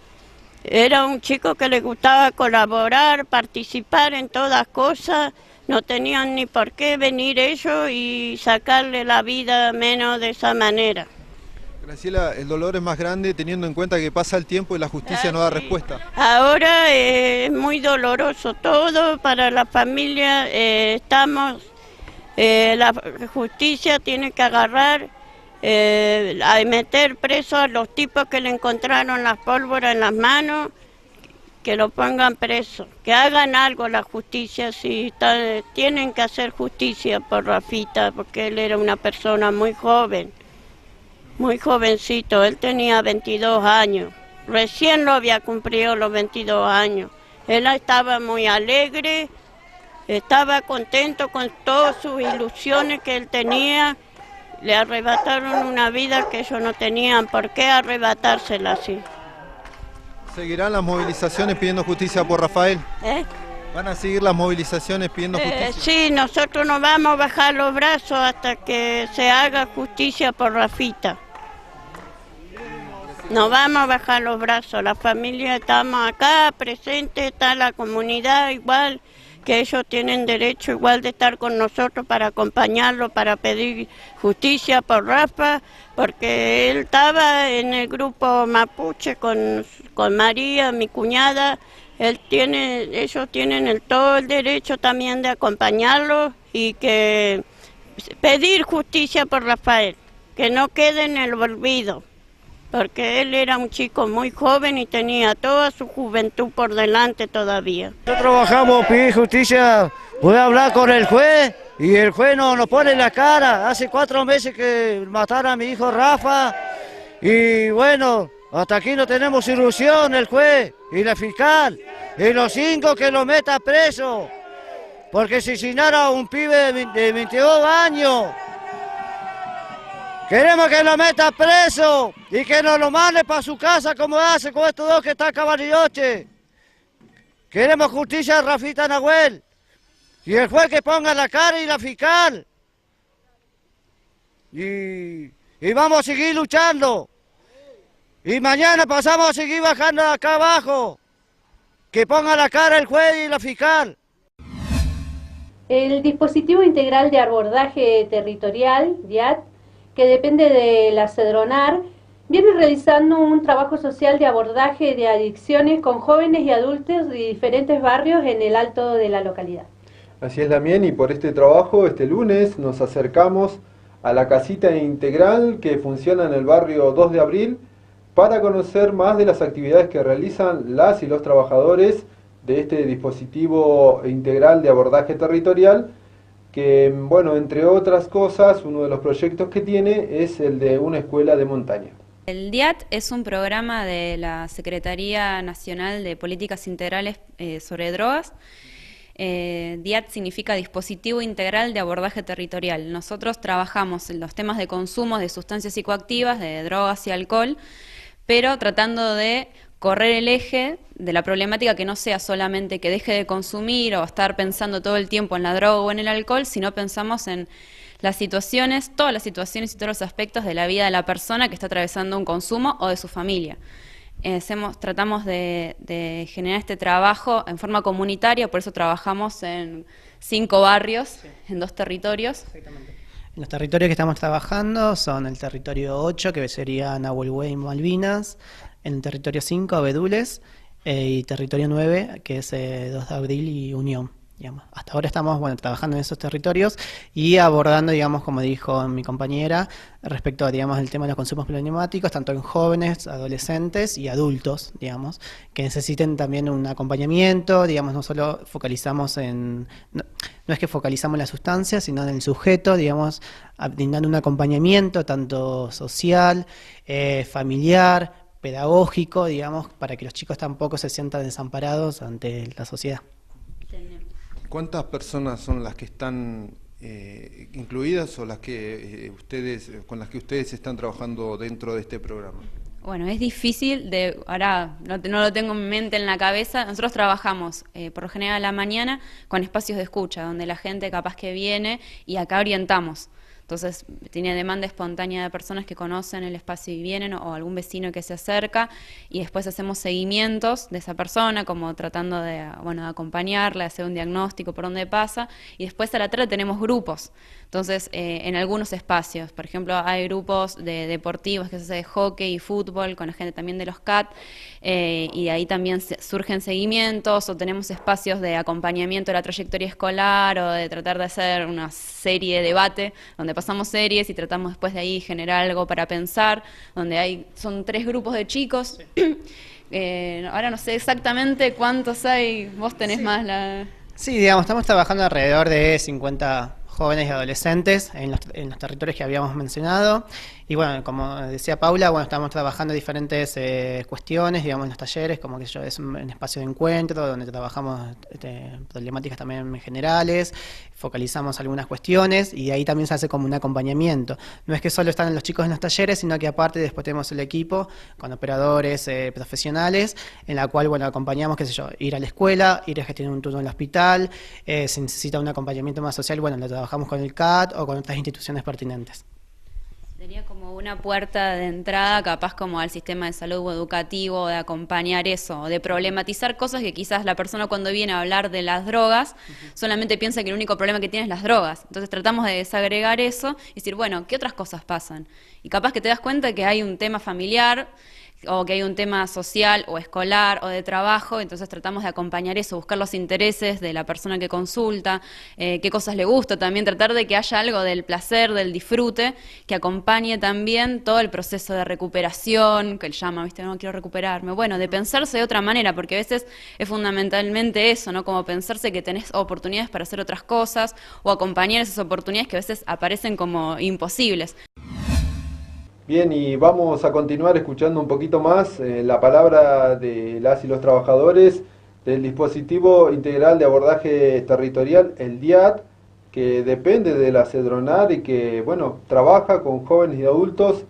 Speaker 6: Era un chico que le gustaba colaborar, participar en todas cosas, no tenían ni por qué venir ellos y sacarle la vida menos de esa manera.
Speaker 5: Graciela, el dolor es más grande teniendo en cuenta que pasa el tiempo y la justicia no da respuesta.
Speaker 6: Ahora es muy doloroso todo para la familia, la justicia tiene que agarrar, a meter preso a los tipos que le encontraron las pólvoras en las manos, que lo pongan preso, que hagan algo la justicia, tienen que hacer justicia por Rafita, porque él era una persona muy joven. Muy jovencito, él tenía 22 años, recién lo había cumplido los 22 años. Él estaba muy alegre, estaba contento con todas sus ilusiones que él tenía. Le arrebataron una vida que ellos no tenían por qué arrebatársela así.
Speaker 5: ¿Seguirán las movilizaciones pidiendo justicia por Rafael? ¿Van a seguir las movilizaciones pidiendo justicia?
Speaker 6: Sí, nosotros no vamos a bajar los brazos hasta que se haga justicia por Rafita. No vamos a bajar los brazos, la familia estamos acá presentes, está la comunidad igual, que ellos tienen derecho igual de estar con nosotros para acompañarlo, para pedir justicia por Rafa, porque él estaba en el grupo mapuche con María, mi cuñada. Ellos tienen todo el derecho también de acompañarlo y que pedir justicia por Rafael, que no quede en el olvido, porque él era un chico muy joven y tenía toda su juventud por delante todavía.
Speaker 7: Nosotros bajamos a pedir justicia, voy a hablar con el juez y el juez nos pone en la cara. Hace 4 meses que mataron a mi hijo Rafa y bueno, hasta aquí no tenemos ilusión el juez y la fiscal y los 5 que lo meta preso, porque asesinaron a un pibe de 22 años. Queremos que lo meta preso y que nos lo mande para su casa como hace con estos 2 que están acá en Bariloche. Queremos justicia a Rafita Nahuel y el juez que ponga la cara y la fiscal. Y vamos a seguir luchando. Y mañana pasamos a seguir bajando acá abajo. Que ponga la cara el juez y la fiscal.
Speaker 2: El dispositivo integral de abordaje territorial, DIAT, que depende de la CEDRONAR, viene realizando un trabajo social de abordaje de adicciones con jóvenes y adultos de diferentes barrios en el alto de la localidad.
Speaker 1: Así es, Damián, y por este trabajo, este lunes, nos acercamos a la casita integral que funciona en el barrio 2 de Abril para conocer más de las actividades que realizan las y los trabajadores de este dispositivo integral de abordaje territorial, que, bueno, entre otras cosas, uno de los proyectos que tiene es el de una escuela de montaña.
Speaker 8: El DIAT es un programa de la Secretaría Nacional de Políticas Integrales sobre Drogas. DIAT significa Dispositivo Integral de Abordaje Territorial. Nosotros trabajamos en los temas de consumo de sustancias psicoactivas, de drogas y alcohol, pero tratando de correr el eje de la problemática, que no sea solamente que deje de consumir o estar pensando todo el tiempo en la droga o en el alcohol, sino pensamos en las situaciones, todas las situaciones y todos los aspectos de la vida de la persona que está atravesando un consumo o de su familia. Tratamos de generar este trabajo en forma comunitaria, por eso trabajamos en 5 barrios, en 2 territorios.
Speaker 9: Exactamente. Los territorios que estamos trabajando son el territorio 8, que sería Nahuelbuey y Malvinas, en el territorio 5, Abedules, y territorio 9, que es 2 de Abril y Unión. Digamos. Hasta ahora estamos trabajando en esos territorios y abordando, digamos, como dijo mi compañera, respecto a, digamos, el tema de los consumos problemáticos, tanto en jóvenes, adolescentes y adultos, digamos, que necesiten también un acompañamiento, digamos, no solo focalizamos en, no es que focalizamos en la sustancia, sino en el sujeto, digamos, brindando un acompañamiento tanto social, familiar, pedagógico, digamos, para que los chicos tampoco se sientan desamparados ante la sociedad.
Speaker 5: ¿Cuántas personas son las que están incluidas o las que con las que ustedes están trabajando dentro de este programa?
Speaker 8: Bueno, es difícil, ahora no lo tengo en mi mente, en la cabeza. Nosotros trabajamos por lo general a la mañana con espacios de escucha, donde la gente capaz que viene y acá orientamos. Entonces tiene demanda espontánea de personas que conocen el espacio y vienen, o algún vecino que se acerca, y después hacemos seguimientos de esa persona, como tratando de, bueno, de acompañarla, de hacer un diagnóstico por dónde pasa, y después a la tarde tenemos grupos. Entonces, en algunos espacios, por ejemplo, hay grupos de deportivos que se hace de hockey y fútbol, con la gente también de los CAT, y ahí también surgen seguimientos, o tenemos espacios de acompañamiento de la trayectoria escolar, o de tratar de hacer una serie de debate, donde pasamos series y tratamos después de ahí generar algo para pensar, donde son 3 grupos de chicos. Ahora no sé exactamente cuántos hay, vos tenés más la...
Speaker 9: Sí, digamos, estamos trabajando alrededor de 50 jóvenes y adolescentes en los territorios que habíamos mencionado. Y bueno, como decía Paula, bueno, estamos trabajando diferentes cuestiones, digamos, en los talleres, como que es un espacio de encuentro donde trabajamos problemáticas también generales, focalizamos algunas cuestiones y ahí también se hace como un acompañamiento. No es que solo están los chicos en los talleres, sino que aparte después tenemos el equipo con operadores profesionales, en la cual, bueno, acompañamos, qué sé yo, ir a la escuela, ir a gestionar un turno en el hospital, si necesita un acompañamiento más social, bueno, lo trabajamos con el CAT o con otras instituciones pertinentes.
Speaker 8: Sería como una puerta de entrada, capaz como al sistema de salud o educativo, de acompañar eso, de problematizar cosas que quizás la persona cuando viene a hablar de las drogas, solamente piensa que el único problema que tiene es las drogas. Entonces tratamos de desagregar eso y decir, bueno, ¿qué otras cosas pasan? Y capaz que te das cuenta que hay un tema familiar, o que hay un tema social o escolar o de trabajo, entonces tratamos de acompañar eso, buscar los intereses de la persona que consulta, qué cosas le gusta, también tratar de que haya algo del placer, del disfrute, que acompañe también todo el proceso de recuperación, que él llama, ¿viste? No quiero recuperarme. Bueno, de pensarse de otra manera, porque a veces es fundamentalmente eso, ¿no? Como pensarse que tenés oportunidades para hacer otras cosas, o acompañar esas oportunidades que a veces aparecen como imposibles.
Speaker 1: Bien, y vamos a continuar escuchando un poquito más la palabra de las y los trabajadores del dispositivo integral de abordaje territorial, el DIAT, que depende de la CEDRONAR y que, bueno, trabaja con jóvenes y adultos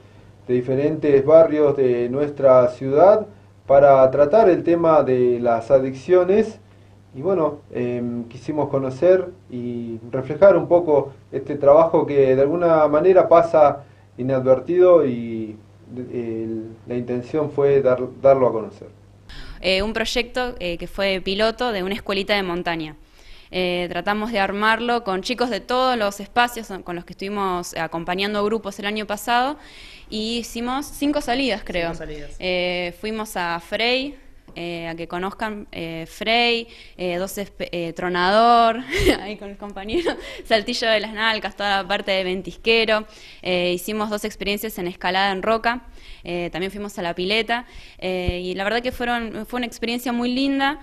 Speaker 1: de diferentes barrios de nuestra ciudad para tratar el tema de las adicciones. Y bueno, quisimos conocer y reflejar un poco este trabajo que de alguna manera pasa inadvertido, y la intención fue darlo a conocer.
Speaker 8: Un proyecto que fue piloto de una escuelita de montaña. Tratamos de armarlo con chicos de todos los espacios con los que estuvimos acompañando grupos el año pasado, y hicimos 5 salidas, creo. 5 salidas. Fuimos a Frey, a que conozcan Frey, 12 Tronador, ahí con el compañero, Saltillo de las Nalcas, toda la parte de Ventisquero. Hicimos 2 experiencias en escalada en roca, también fuimos a la pileta, y la verdad que fue una experiencia muy linda,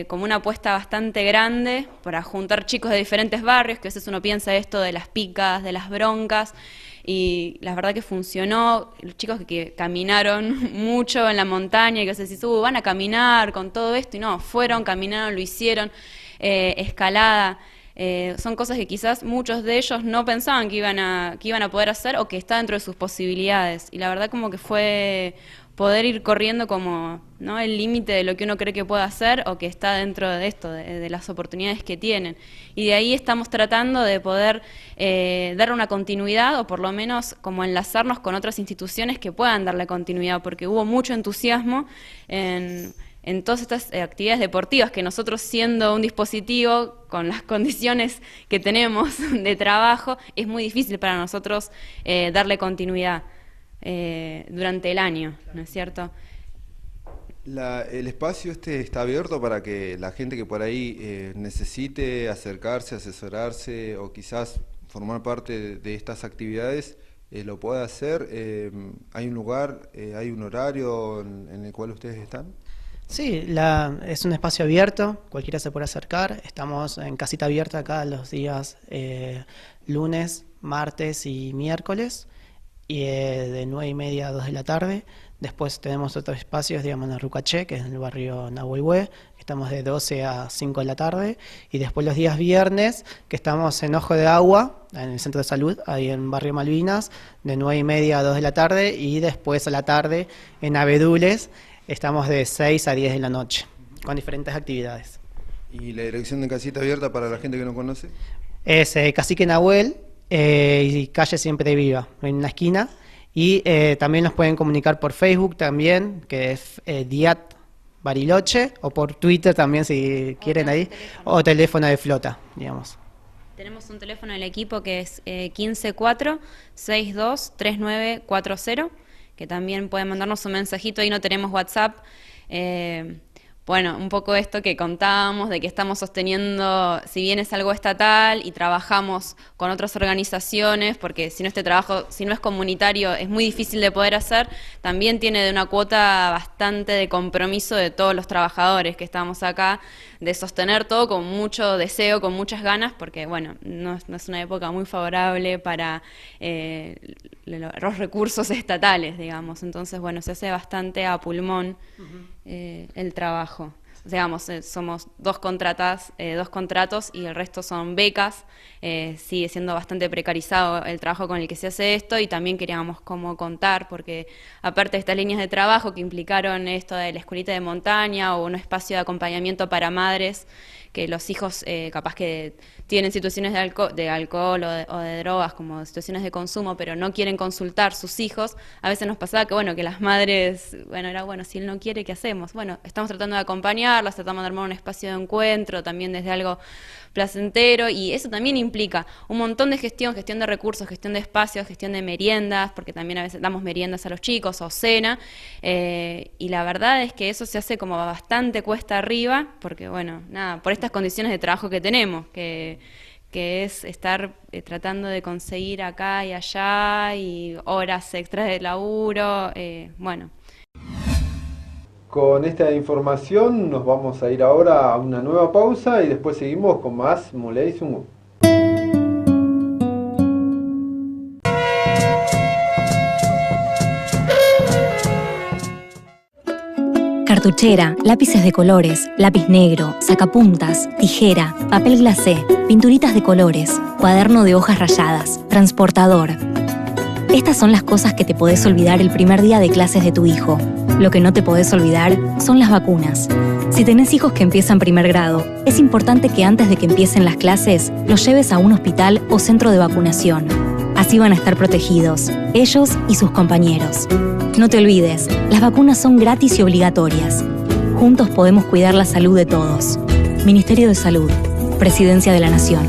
Speaker 8: como una apuesta bastante grande para juntar chicos de diferentes barrios, que a veces uno piensa esto de las picas, de las broncas, y la verdad que funcionó. Los chicos que caminaron mucho en la montaña y que se decís, van a caminar con todo esto, y no, fueron, caminaron, lo hicieron, escalada. Son cosas que quizás muchos de ellos no pensaban que iban a poder hacer, o que está dentro de sus posibilidades, y la verdad como que fue poder ir corriendo como, ¿no?, el límite de lo que uno cree que puede hacer, o que está dentro de esto, de las oportunidades que tienen. Y de ahí estamos tratando de poder dar una continuidad, o por lo menos como enlazarnos con otras instituciones que puedan darle continuidad, porque hubo mucho entusiasmo en todas estas actividades deportivas, que nosotros, siendo un dispositivo con las condiciones que tenemos de trabajo, es muy difícil para nosotros darle continuidad durante el año, ¿no es cierto?
Speaker 5: El espacio está abierto para que la gente que por ahí necesite acercarse, asesorarse o quizás formar parte de estas actividades, lo pueda hacer. ¿Hay un lugar, hay un horario en el cual ustedes están?
Speaker 9: Sí, es un espacio abierto, cualquiera se puede acercar. Estamos en casita abierta acá los días lunes, martes y miércoles, y de 9:30 a 2 de la tarde. Después tenemos otros espacios, digamos, en la Rucaché, que es en el barrio Nahuelhue, estamos de 12 a 5 de la tarde. Y después los días viernes, que estamos en Ojo de Agua, en el centro de salud, ahí en barrio Malvinas, de 9:30 a 2 de la tarde. Y después a la tarde en Abedules, estamos de 6 a 10 de la noche, con diferentes actividades.
Speaker 5: ¿Y la dirección de casita abierta para la gente que no conoce?
Speaker 9: Es Cacique Nahuel, y calle Siempre Viva, en la esquina. Y también nos pueden comunicar por Facebook también, que es Diat Bariloche, o por Twitter también si quieren ahí, o teléfono de flota, digamos.
Speaker 8: Tenemos un teléfono del equipo que es 154-623940, que también pueden mandarnos un mensajito, ahí no tenemos WhatsApp. Bueno, un poco esto que contábamos, de que estamos sosteniendo, si bien es algo estatal y trabajamos con otras organizaciones, porque si no este trabajo, si no es comunitario, es muy difícil de poder hacer, también tiene de una cuota bastante de compromiso de todos los trabajadores que estamos acá, de sostener todo con mucho deseo, con muchas ganas, porque bueno, no es una época muy favorable para los recursos estatales, digamos. Entonces, bueno, se hace bastante a pulmón el trabajo. Digamos, somos dos contratos y el resto son becas. Sigue siendo bastante precarizado el trabajo con el que se hace esto, y también queríamos como contar, porque aparte de estas líneas de trabajo que implicaron esto de la escuelita de montaña o un espacio de acompañamiento para madres, que los hijos capaz que tienen situaciones de alcohol o de drogas, como situaciones de consumo, pero no quieren consultar sus hijos. A veces nos pasaba que, bueno, que las madres, si él no quiere, ¿qué hacemos? Bueno, estamos tratando de acompañarlas, tratamos de armar un espacio de encuentro, también desde algo placentero, y eso también implica un montón de gestión de recursos, gestión de espacios, gestión de meriendas, porque también a veces damos meriendas a los chicos o cena, y la verdad es que eso se hace como bastante cuesta arriba, porque bueno, nada, por estas condiciones de trabajo que tenemos, que es estar tratando de conseguir acá y allá, y horas extras de laburo, bueno.
Speaker 1: Con esta información nos vamos a ir ahora a una nueva pausa y después seguimos con más Muley Zungu.
Speaker 10: Cartuchera, lápices de colores, lápiz negro, sacapuntas, tijera, papel glacé, pinturitas de colores, cuaderno de hojas rayadas, transportador. Estas son las cosas que te podés olvidar el primer día de clases de tu hijo. Lo que no te podés olvidar son las vacunas. Si tenés hijos que empiezan primer grado, es importante que antes de que empiecen las clases, los lleves a un hospital o centro de vacunación. Así van a estar protegidos, ellos y sus compañeros. No te olvides, las vacunas son gratis y obligatorias. Juntos podemos cuidar la salud de todos. Ministerio de Salud, Presidencia de la Nación.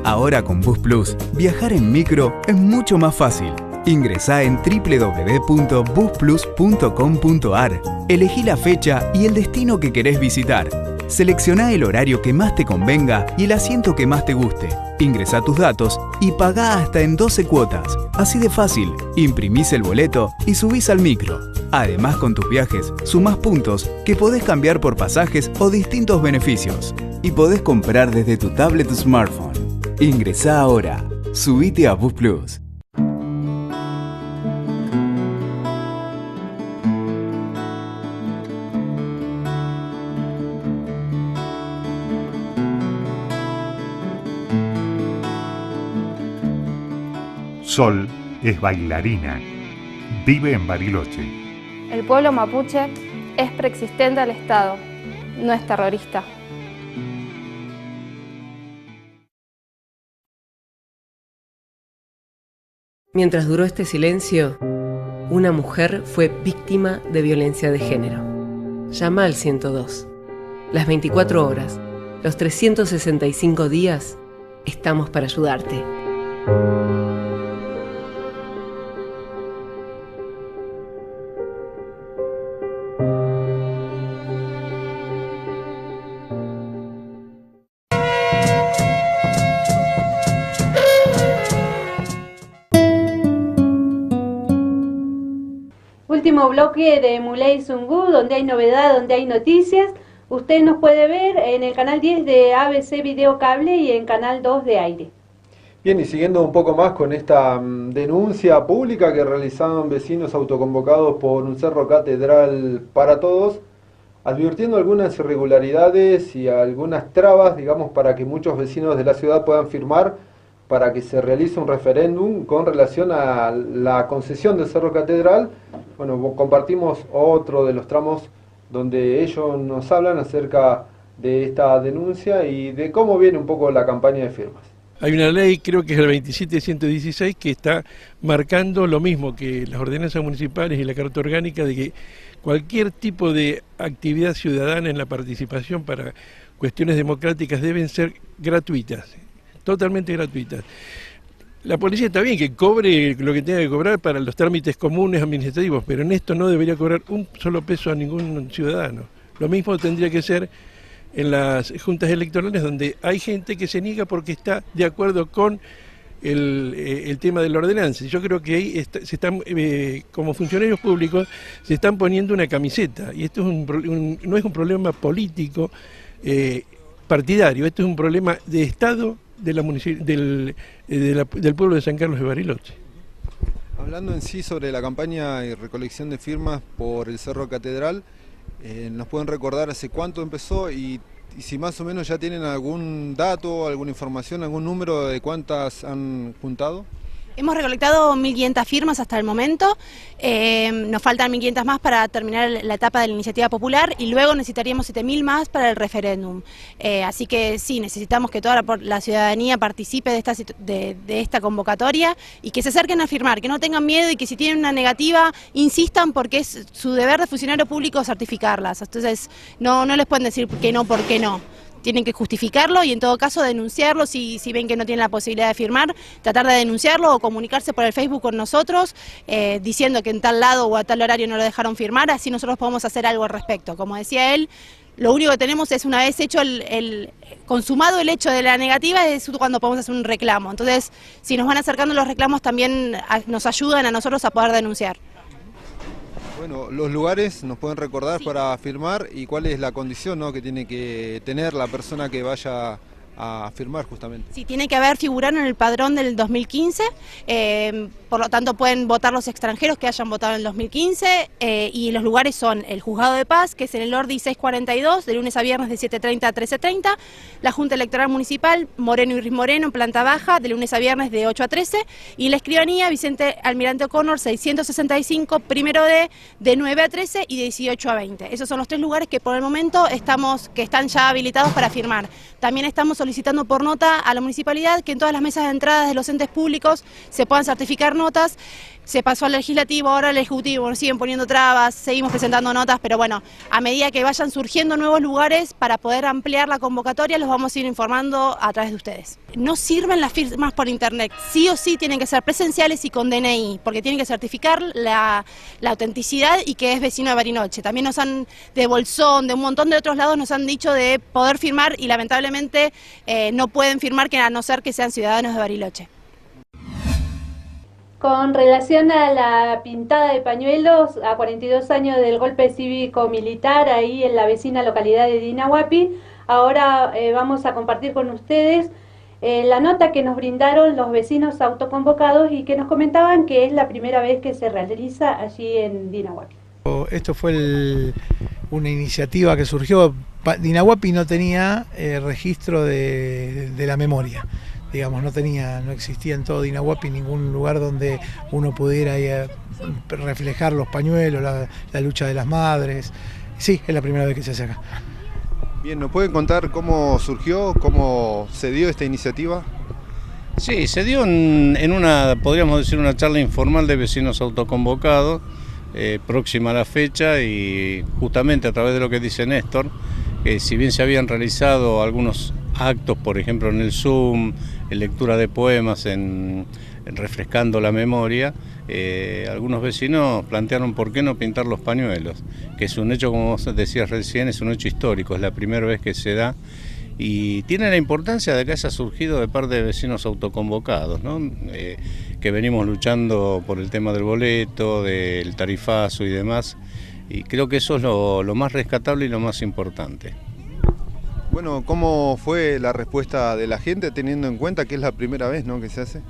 Speaker 23: Ahora con Bus Plus, viajar en micro es mucho más fácil. Ingresá en www.busplus.com.ar, elegí la fecha y el destino que querés visitar. Seleccioná el horario que más te convenga y el asiento que más te guste. Ingresá tus datos y pagá hasta en 12 cuotas. Así de fácil, imprimís el boleto y subís al micro. Además, con tus viajes, sumás puntos que podés cambiar por pasajes o distintos beneficios. Y podés comprar desde tu tablet o smartphone. Ingresá ahora. Subite a Bus Plus.
Speaker 24: Sol es bailarina. Vive en Bariloche.
Speaker 11: El pueblo mapuche es preexistente al Estado, no es terrorista.
Speaker 20: Mientras duró este silencio, una mujer fue víctima de violencia de género. Llama al 102. Las 24 horas, los 365 días, estamos para ayudarte.
Speaker 2: Último bloque de Muley Zungu, donde hay novedad, donde hay noticias. Usted nos puede ver en el canal 10 de ABC Video Cable y en canal 2 de Aire.
Speaker 1: Bien, y siguiendo un poco más con esta denuncia pública que realizaron vecinos autoconvocados por un cerro catedral para todos, advirtiendo algunas irregularidades y algunas trabas, digamos, para que muchos vecinos de la ciudad puedan firmar para que se realice un referéndum con relación a la concesión del Cerro Catedral. Bueno, compartimos otro de los tramos donde ellos nos hablan acerca de esta denuncia y de cómo viene un poco la campaña de firmas.
Speaker 12: Hay una ley, creo que es el 27.116, que está marcando lo mismo que las ordenanzas municipales y la Carta Orgánica, de que cualquier tipo de actividad ciudadana en la participación para cuestiones democráticas deben ser gratuitas, totalmente gratuitas. La policía está bien que cobre lo que tenga que cobrar para los trámites comunes administrativos, pero en esto no debería cobrar un solo peso a ningún ciudadano. Lo mismo tendría que ser en las juntas electorales, donde hay gente que se niega porque está de acuerdo con el tema de la ordenanza. Yo creo que ahí se están, como funcionarios públicos, se están poniendo una camiseta, y esto es no es un problema político partidario, esto es un problema de Estado del pueblo de San Carlos de Bariloche.
Speaker 5: Hablando en sí sobre la campaña y recolección de firmas por el Cerro Catedral, ¿nos pueden recordar hace cuánto empezó y si más o menos ya tienen algún dato, alguna información, algún número de cuántas han juntado?
Speaker 13: Hemos recolectado 1.500 firmas hasta el momento, nos faltan 1.500 más para terminar la etapa de la iniciativa popular y luego necesitaríamos 7.000 más para el referéndum. Así que sí, necesitamos que toda la ciudadanía participe de esta convocatoria y que se acerquen a firmar, que no tengan miedo y que si tienen una negativa insistan, porque es su deber de funcionario público certificarlas. Entonces no les pueden decir que no, ¿por qué no? Tienen que justificarlo y en todo caso denunciarlo si ven que no tienen la posibilidad de firmar, tratar de denunciarlo o comunicarse por el Facebook con nosotros diciendo que en tal lado o a tal horario no lo dejaron firmar, así nosotros podemos hacer algo al respecto. Como decía él, lo único que tenemos es, una vez hecho consumado el hecho de la negativa, es cuando podemos hacer un reclamo. Entonces, si nos van acercando los reclamos, también nos ayudan a nosotros a poder denunciar.
Speaker 5: Bueno, los lugares nos pueden recordar para firmar y cuál es la condición, ¿no?, que tiene que tener la persona que vaya a firmar justamente.
Speaker 13: Sí, tiene que haber figurado en el padrón del 2015, por lo tanto pueden votar los extranjeros que hayan votado en el 2015 y los lugares son el Juzgado de Paz, que es en el Ordi 642, de lunes a viernes de 7:30 a 13:30, la Junta Electoral Municipal, Moreno y Ruiz Moreno, en planta baja, de lunes a viernes de 8 a 13, y la Escribanía, Vicente Almirante O'Connor, 665, primero de 9 a 13 y de 18 a 20. Esos son los 3 lugares que por el momento que están ya habilitados para firmar. También estamos solicitando por nota a la municipalidad que en todas las mesas de entradas de los entes públicos se puedan certificar notas. Se pasó al legislativo, ahora al ejecutivo, nos siguen poniendo trabas, seguimos presentando notas, pero bueno, a medida que vayan surgiendo nuevos lugares para poder ampliar la convocatoria, los vamos a ir informando a través de ustedes. No sirven las firmas por internet, sí o sí tienen que ser presenciales y con DNI, porque tienen que certificar la autenticidad y que es vecino de Bariloche. También nos han, de Bolsón, de un montón de otros lados, nos han dicho de poder firmar y lamentablemente no pueden firmar, que a no ser que sean ciudadanos de Bariloche.
Speaker 2: Con relación a la pintada de pañuelos, a 42 años del golpe cívico-militar ahí en la vecina localidad de Dinahuapi, ahora vamos a compartir con ustedes la nota que nos brindaron los vecinos autoconvocados y que nos comentaban que es la primera vez que se realiza allí en Dinahuapi.
Speaker 14: Esto fue una iniciativa que surgió. Dinahuapi no tenía registro de la memoria. Digamos, no existía en todo Dinahuapi ningún lugar donde uno pudiera reflejar los pañuelos, la lucha de las madres. Sí, es la primera vez que se hace acá.
Speaker 5: Bien, ¿nos pueden contar cómo surgió, cómo se dio esta iniciativa?
Speaker 15: Sí, se dio en una, podríamos decir, una charla informal de vecinos autoconvocados, próxima a la fecha, y justamente a través de lo que dice Néstor, que si bien se habían realizado algunos actos, por ejemplo en el Zoom, en lectura de poemas, en refrescando la memoria, algunos vecinos plantearon por qué no pintar los pañuelos, que es un hecho, como vos decías recién, es un hecho histórico, es la primera vez que se da y tiene la importancia de que haya surgido de parte de vecinos autoconvocados, ¿no? Que venimos luchando por el tema del boleto, del tarifazo y demás, y creo que eso es lo más rescatable y lo más importante.
Speaker 5: Bueno, ¿cómo fue la respuesta de la gente teniendo en cuenta que es la primera vez, ¿no?, que se hace?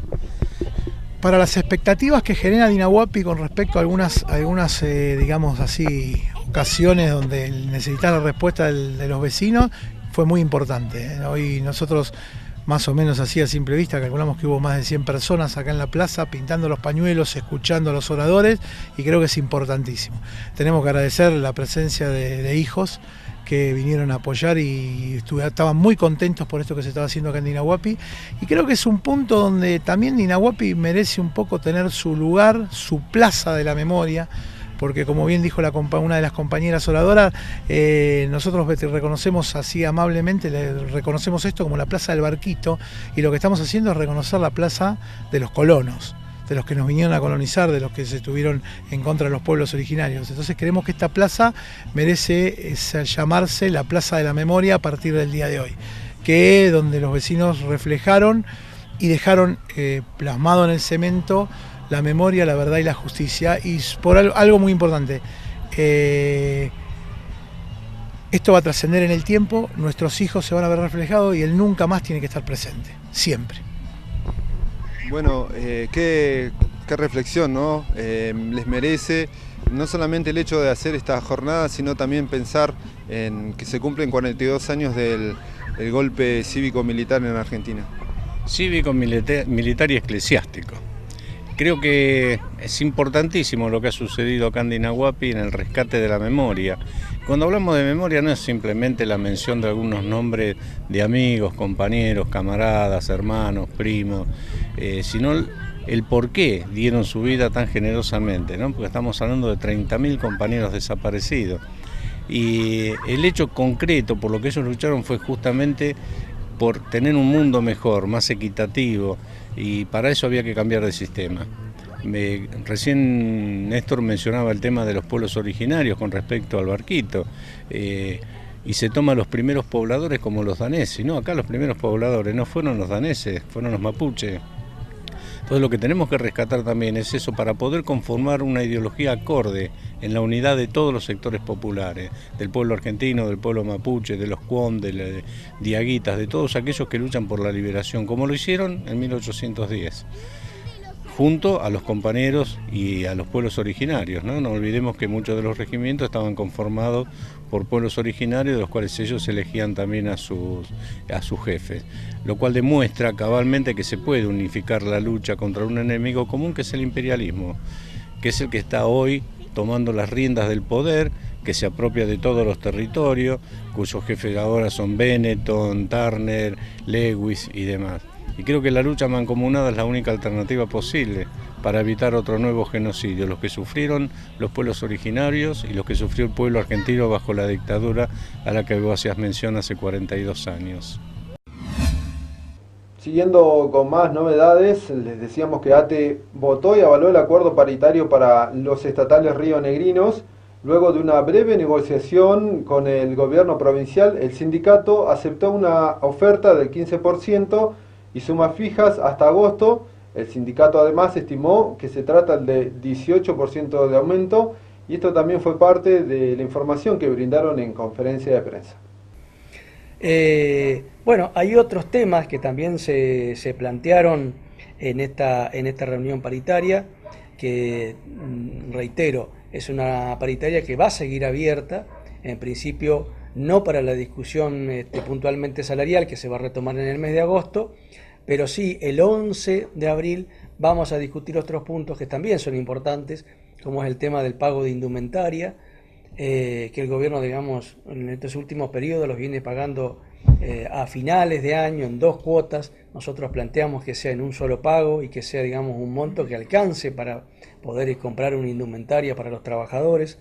Speaker 14: Para las expectativas que genera Dinahuapi con respecto a algunas digamos así, ocasiones donde necesitan la respuesta de los vecinos, fue muy importante. Hoy nosotros, más o menos así a simple vista, calculamos que hubo más de 100 personas acá en la plaza pintando los pañuelos, escuchando a los oradores, y creo que es importantísimo. Tenemos que agradecer la presencia de hijos que vinieron a apoyar y estaban muy contentos por esto que se estaba haciendo acá en Dinahuapi, y creo que es un punto donde también Dinahuapi merece un poco tener su lugar, su plaza de la memoria, porque como bien dijo una de las compañeras oradoras, nosotros reconocemos así amablemente, le reconocemos esto como la Plaza del Barquito, y lo que estamos haciendo es reconocer la plaza de los colonos, de los que nos vinieron a colonizar, de los que se estuvieron en contra de los pueblos originarios. Entonces creemos que esta plaza merece llamarse la Plaza de la Memoria a partir del día de hoy, que donde los vecinos reflejaron y dejaron plasmado en el cemento la memoria, la verdad y la justicia. Y por algo muy importante, esto va a trascender en el tiempo, nuestros hijos se van a ver reflejados y él nunca más tiene que estar presente, siempre.
Speaker 1: Bueno, qué reflexión, ¿no? Les merece no solamente el hecho de hacer esta jornada, sino también pensar en que se cumplen 42 años del golpe cívico-militar en Argentina.
Speaker 15: Cívico-militar y eclesiástico. Creo que es importantísimo lo que ha sucedido acá en Dinahuapi en el rescate de la memoria. Cuando hablamos de memoria no es simplemente la mención de algunos nombres de amigos, compañeros, camaradas, hermanos, primos, sino el por qué dieron su vida tan generosamente, ¿no? Porque estamos hablando de 30.000 compañeros desaparecidos. Y el hecho concreto por lo que ellos lucharon fue justamente por tener un mundo mejor, más equitativo, y para eso había que cambiar de sistema. Recién Néstor mencionaba el tema de los pueblos originarios con respecto al barquito, y se toman los primeros pobladores como los daneses. No, acá los primeros pobladores no fueron los daneses, fueron los mapuches. Entonces lo que tenemos que rescatar también es eso, para poder conformar una ideología acorde en la unidad de todos los sectores populares, del pueblo argentino, del pueblo mapuche, de los cuom, de los diaguitas, de todos aquellos que luchan por la liberación, como lo hicieron en 1810. Junto a los compañeros y a los pueblos originarios, ¿no? No olvidemos que muchos de los regimientos estaban conformados por pueblos originarios, de los cuales ellos elegían también a sus jefes, lo cual demuestra cabalmente que se puede unificar la lucha contra un enemigo común, que es el imperialismo, que es el que está hoy tomando las riendas del poder, que se apropia de todos los territorios, cuyos jefes ahora son Benetton, Turner, Lewis y demás. Y creo que la lucha mancomunada es la única alternativa posible para evitar otro nuevo genocidio, los que sufrieron los pueblos originarios y los que sufrió el pueblo argentino bajo la dictadura a la que vos hacías mención hace 42 años.
Speaker 1: Siguiendo con más novedades, les decíamos que ATE votó y avaló el acuerdo paritario para los estatales rionegrinos. Luego de una breve negociación con el gobierno provincial, el sindicato aceptó una oferta del 15% y sumas fijas hasta agosto. El sindicato además estimó que se trata de 18% de aumento, y esto también fue parte de la información que brindaron en conferencia de prensa.
Speaker 16: Bueno, hay otros temas que también se plantearon en esta reunión paritaria, que reitero, es una paritaria que va a seguir abierta, en principio no para la discusión puntualmente salarial, que se va a retomar en el mes de agosto, pero sí el 11 de abril vamos a discutir otros puntos que también son importantes, como es el tema del pago de indumentaria, que el gobierno, digamos, en estos últimos periodos los viene pagando a finales de año en 2 cuotas. Nosotros planteamos que sea en un solo pago y que sea, digamos, un monto que alcance para poder comprar una indumentaria para los trabajadores.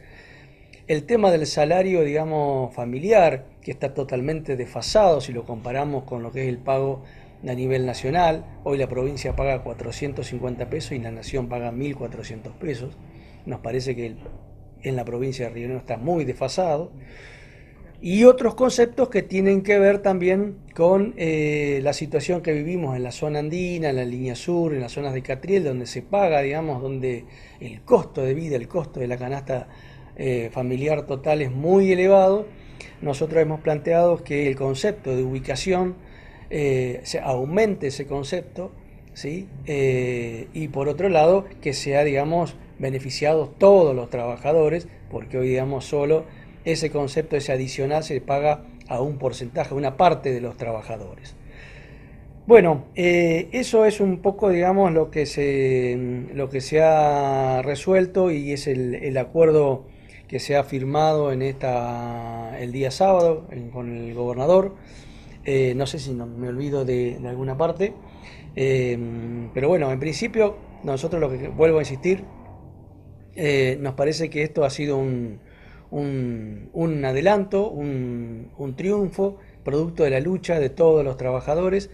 Speaker 16: El tema del salario, digamos, familiar, que está totalmente desfasado si lo comparamos con lo que es el pago a nivel nacional. Hoy la provincia paga 450 pesos y la nación paga 1.400 pesos. Nos parece que en la provincia de Río Negro está muy desfasado. Y otros conceptos que tienen que ver también con la situación que vivimos en la zona andina, en la línea sur, en las zonas de Catriel, donde se paga, digamos, donde el costo de vida, el costo de la canasta familiar total es muy elevado. Nosotros hemos planteado que el concepto de ubicación se aumente ese concepto, ¿sí? Y por otro lado que sea, digamos, beneficiados todos los trabajadores, porque hoy, digamos, solo ese concepto, ese adicional, se paga a un porcentaje, a una parte de los trabajadores. Bueno, eso es un poco, digamos, lo que se ha resuelto, y es el acuerdo que se ha firmado el día sábado con el gobernador. No sé si me olvido de alguna parte, pero bueno, en principio nosotros lo que vuelvo a insistir, nos parece que esto ha sido un adelanto, un triunfo, producto de la lucha de todos los trabajadores.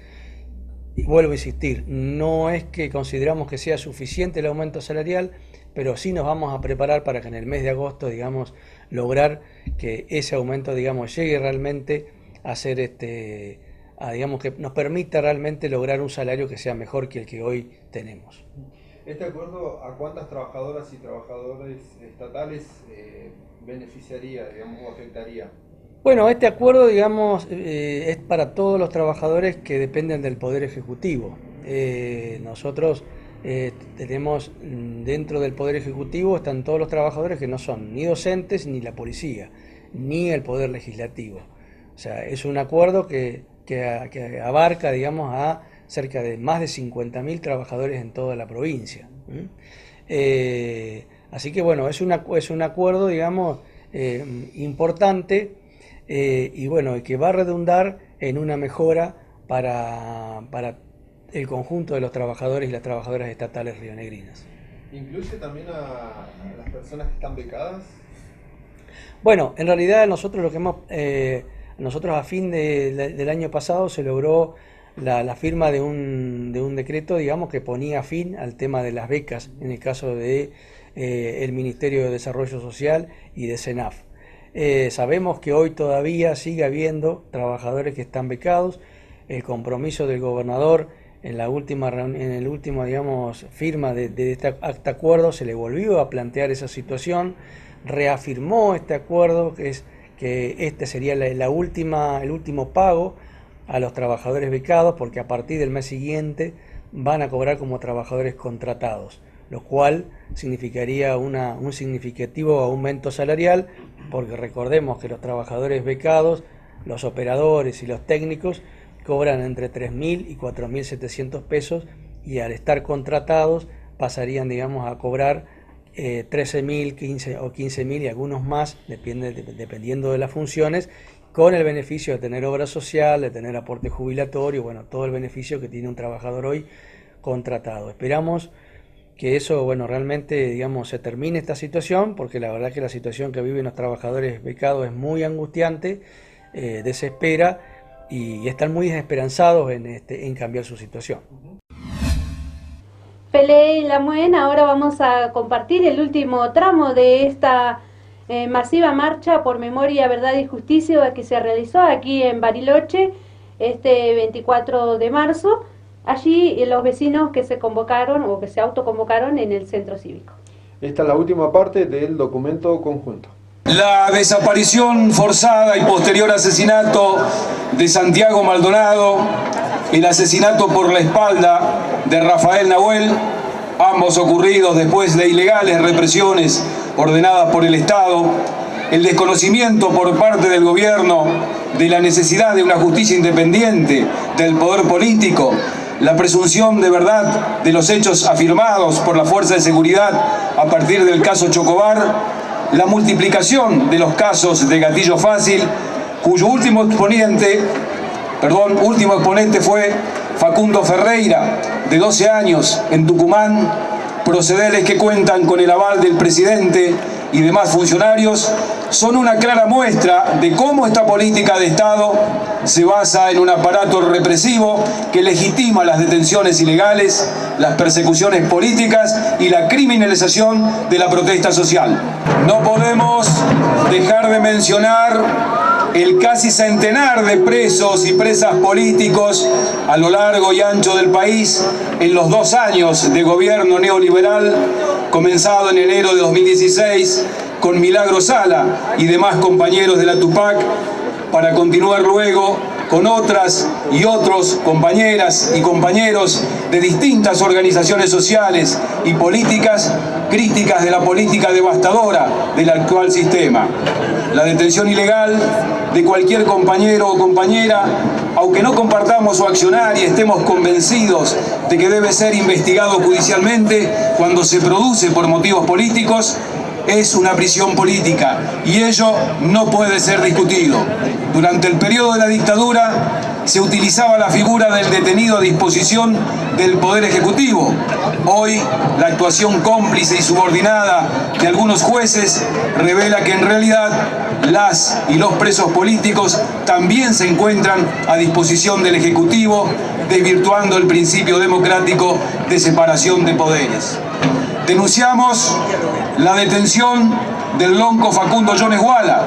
Speaker 16: Y vuelvo a insistir, no es que consideramos que sea suficiente el aumento salarial, pero sí nos vamos a preparar para que en el mes de agosto, digamos, lograr que ese aumento, digamos, llegue realmente a ser digamos, que nos permita realmente lograr un salario que sea mejor que el que hoy tenemos.
Speaker 1: ¿Este acuerdo a cuántas trabajadoras y trabajadores estatales beneficiaría, digamos, o afectaría?
Speaker 16: Bueno, este acuerdo, digamos, es para todos los trabajadores que dependen del Poder Ejecutivo. Nosotros tenemos dentro del Poder Ejecutivo, están todos los trabajadores que no son ni docentes, ni la policía, ni el Poder Legislativo. O sea, es un acuerdo que abarca, digamos, a cerca de más de 50.000 trabajadores en toda la provincia. Así que bueno, es un acuerdo, digamos, importante, y bueno, que va a redundar en una mejora para el conjunto de los trabajadores y las trabajadoras estatales rionegrinas.
Speaker 1: ¿Incluye también a las personas que están becadas?
Speaker 16: Bueno, en realidad nosotros a fin del año pasado se logró la firma de un decreto, digamos, que ponía fin al tema de las becas en el caso de el Ministerio de Desarrollo Social y de SENAF. Sabemos que hoy todavía sigue habiendo trabajadores que están becados. El compromiso del gobernador en el último, digamos, firma de este acuerdo se le volvió a plantear esa situación, reafirmó este acuerdo, que este sería el último pago a los trabajadores becados, porque a partir del mes siguiente van a cobrar como trabajadores contratados, lo cual significaría un significativo aumento salarial, porque recordemos que los trabajadores becados, los operadores y los técnicos cobran entre 3.000 y 4.700 pesos, y al estar contratados pasarían, digamos, a cobrar 13.000, 15 o 15.000 y algunos más, dependiendo de las funciones, con el beneficio de tener obra social, de tener aporte jubilatorio, bueno, todo el beneficio que tiene un trabajador hoy contratado. Esperamos que eso, bueno, realmente, digamos, se termine esta situación, porque la verdad que la situación que viven los trabajadores becados es muy angustiante, desespera, y están muy desesperanzados en cambiar su situación.
Speaker 2: Pelé y Lamuen, ahora vamos a compartir el último tramo de esta masiva marcha por memoria, verdad y justicia que se realizó aquí en Bariloche este 24 de marzo. Allí los vecinos que se convocaron o que se autoconvocaron en el centro cívico.
Speaker 1: Esta es la última parte del documento conjunto.
Speaker 17: La desaparición forzada y posterior asesinato de Santiago Maldonado, el asesinato por la espalda de Rafael Nahuel, ambos ocurridos después de ilegales represiones ordenadas por el Estado, el desconocimiento por parte del gobierno de la necesidad de una justicia independiente del poder político, la presunción de verdad de los hechos afirmados por la Fuerza de Seguridad a partir del caso Chocobar, la multiplicación de los casos de gatillo fácil, cuyo último exponente fue Facundo Ferreira, de 12 años, en Tucumán, procederes que cuentan con el aval del presidente y demás funcionarios, son una clara muestra de cómo esta política de Estado se basa en un aparato represivo que legitima las detenciones ilegales, las persecuciones políticas y la criminalización de la protesta social. No podemos dejar de mencionar el casi centenar de presos y presas políticos a lo largo y ancho del país en los 2 años de gobierno neoliberal, comenzado en enero de 2016 con Milagro Sala y demás compañeros de la Tupac, para continuar luego con otras y otros compañeras y compañeros de distintas organizaciones sociales y políticas críticas de la política devastadora del actual sistema. La detención ilegal de cualquier compañero o compañera, aunque no compartamos su accionar y estemos convencidos de que debe ser investigado judicialmente cuando se produce por motivos políticos, es una prisión política y ello no puede ser discutido. Durante el periodo de la dictadura se utilizaba la figura del detenido a disposición del Poder Ejecutivo. Hoy, la actuación cómplice y subordinada de algunos jueces revela que en realidad las y los presos políticos también se encuentran a disposición del Ejecutivo, desvirtuando el principio democrático de separación de poderes. Denunciamos la detención del lonco Facundo Jones Wala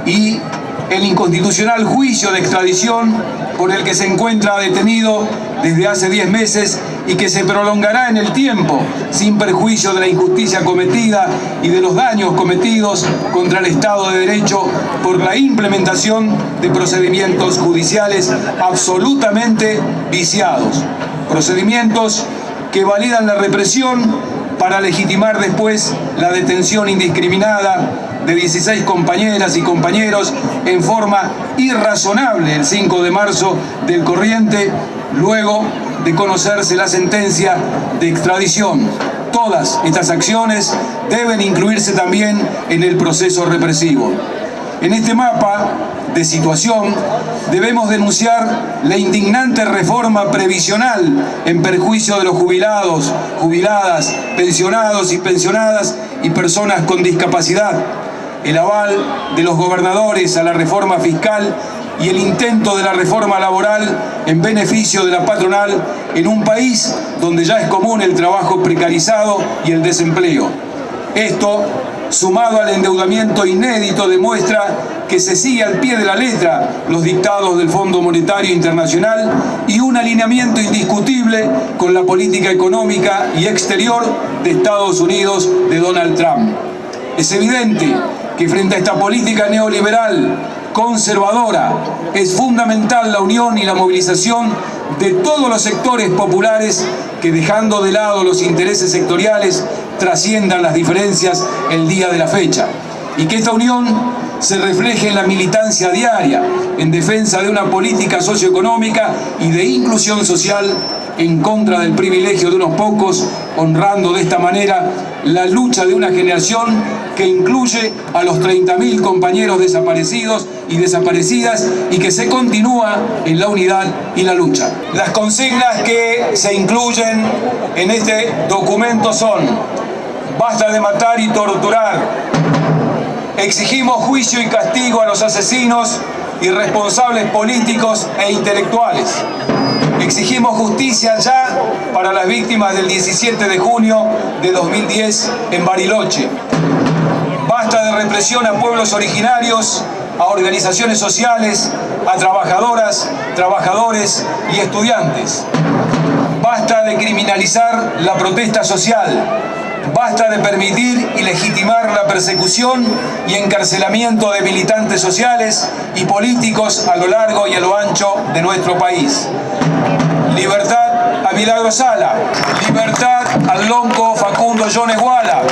Speaker 17: y el inconstitucional juicio de extradición por el que se encuentra detenido desde hace 10 meses y que se prolongará en el tiempo, sin perjuicio de la injusticia cometida y de los daños cometidos contra el Estado de Derecho por la implementación de procedimientos judiciales absolutamente viciados. Procedimientos que validan la represión para legitimar después la detención indiscriminada de 16 compañeras y compañeros en forma irrazonable el 5 de marzo del corriente, luego de conocerse la sentencia de extradición. Todas estas acciones deben incluirse también en el proceso represivo. En este mapa de situación debemos denunciar la indignante reforma previsional en perjuicio de los jubilados, jubiladas, pensionados y pensionadas y personas con discapacidad, el aval de los gobernadores a la reforma fiscal y el intento de la reforma laboral en beneficio de la patronal en un país donde ya es común el trabajo precarizado y el desempleo. Esto, sumado al endeudamiento inédito, demuestra que se sigue al pie de la letra los dictados del Fondo Monetario Internacional y un alineamiento indiscutible con la política económica y exterior de Estados Unidos de Donald Trump. Es evidente que frente a esta política neoliberal conservadora es fundamental la unión y la movilización de todos los sectores populares que, dejando de lado los intereses sectoriales, trasciendan las diferencias el día de la fecha, y que esta unión se refleje en la militancia diaria en defensa de una política socioeconómica y de inclusión social en contra del privilegio de unos pocos, honrando de esta manera la lucha de una generación que incluye a los 30.000 compañeros desaparecidos y desaparecidas y que se continúa en la unidad y la lucha. Las consignas que se incluyen en este documento son: basta de matar y torturar, exigimos juicio y castigo a los asesinos y responsables políticos e intelectuales. Exigimos justicia ya para las víctimas del 17 de junio de 2010 en Bariloche. Basta de represión a pueblos originarios, a organizaciones sociales, a trabajadoras, trabajadores y estudiantes. Basta de criminalizar la protesta social. Basta de permitir y legitimar la persecución y encarcelamiento de militantes sociales y políticos a lo largo y a lo ancho de nuestro país. Libertad a Milagro Sala, libertad al lonco Facundo Jones Wala,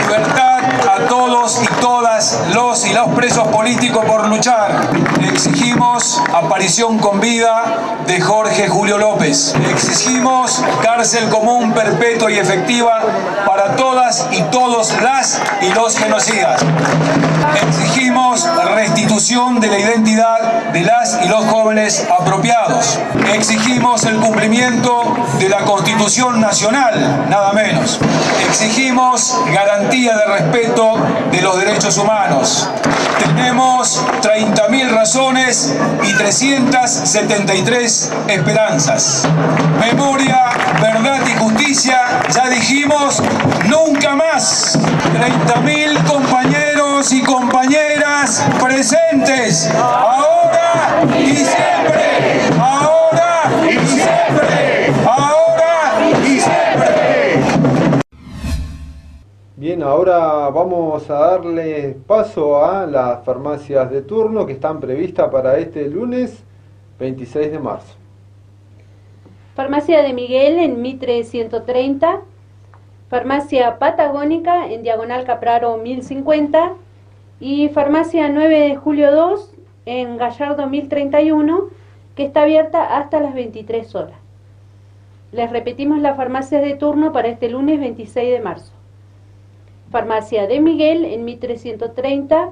Speaker 17: libertad a todos y todas los y los presos políticos por luchar. Exigimos aparición con vida de Jorge Julio López. Exigimos cárcel común perpetua y efectiva para todas y todos las y los genocidas. Exigimos restitución de la identidad de las y los jóvenes apropiados. Exigimos el cumplimiento de la Constitución Nacional, nada menos. Exigimos garantía de respeto de los derechos humanos. Tenemos 30.000 razones y 373 esperanzas. Memoria, verdad y justicia, ya dijimos, nunca más. 30.000 compañeros y compañeras presentes, ahora y siempre, ahora y siempre, ahora y siempre.
Speaker 1: Bien, ahora vamos a darle paso a las farmacias de turno que están previstas para este lunes 26 de marzo.
Speaker 2: Farmacia de Miguel en Mitre 130, Farmacia Patagónica en Diagonal Capraro 1050 y Farmacia 9 de Julio 2 en Gallardo 1031, que está abierta hasta las 23 horas. Les repetimos las farmacias de turno para este lunes 26 de marzo. Farmacia de Miguel en 1330,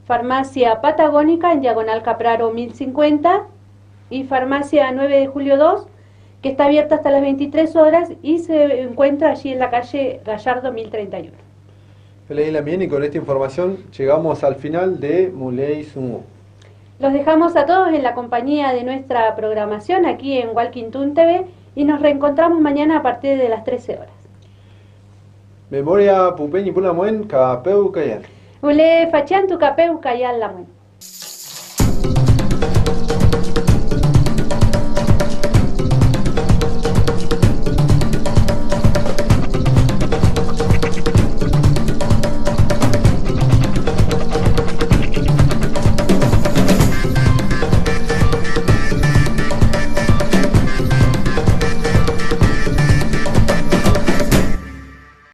Speaker 2: Farmacia Patagónica en Diagonal Capraro 1050 y Farmacia 9 de Julio 2, que está abierta hasta las 23 horas y se encuentra allí en la calle Gallardo 1031.
Speaker 1: Feliz Lamien, y con esta información llegamos al final de Muley Sungu.
Speaker 2: Los dejamos a todos en la compañía de nuestra programación aquí en Walking Toon TV y nos reencontramos mañana a partir de las 13 horas.
Speaker 1: Memoria Pupeñi Pulamuen, Capeu Cayal.
Speaker 2: Ule Fachan tu Capeu Cayal Lamuen.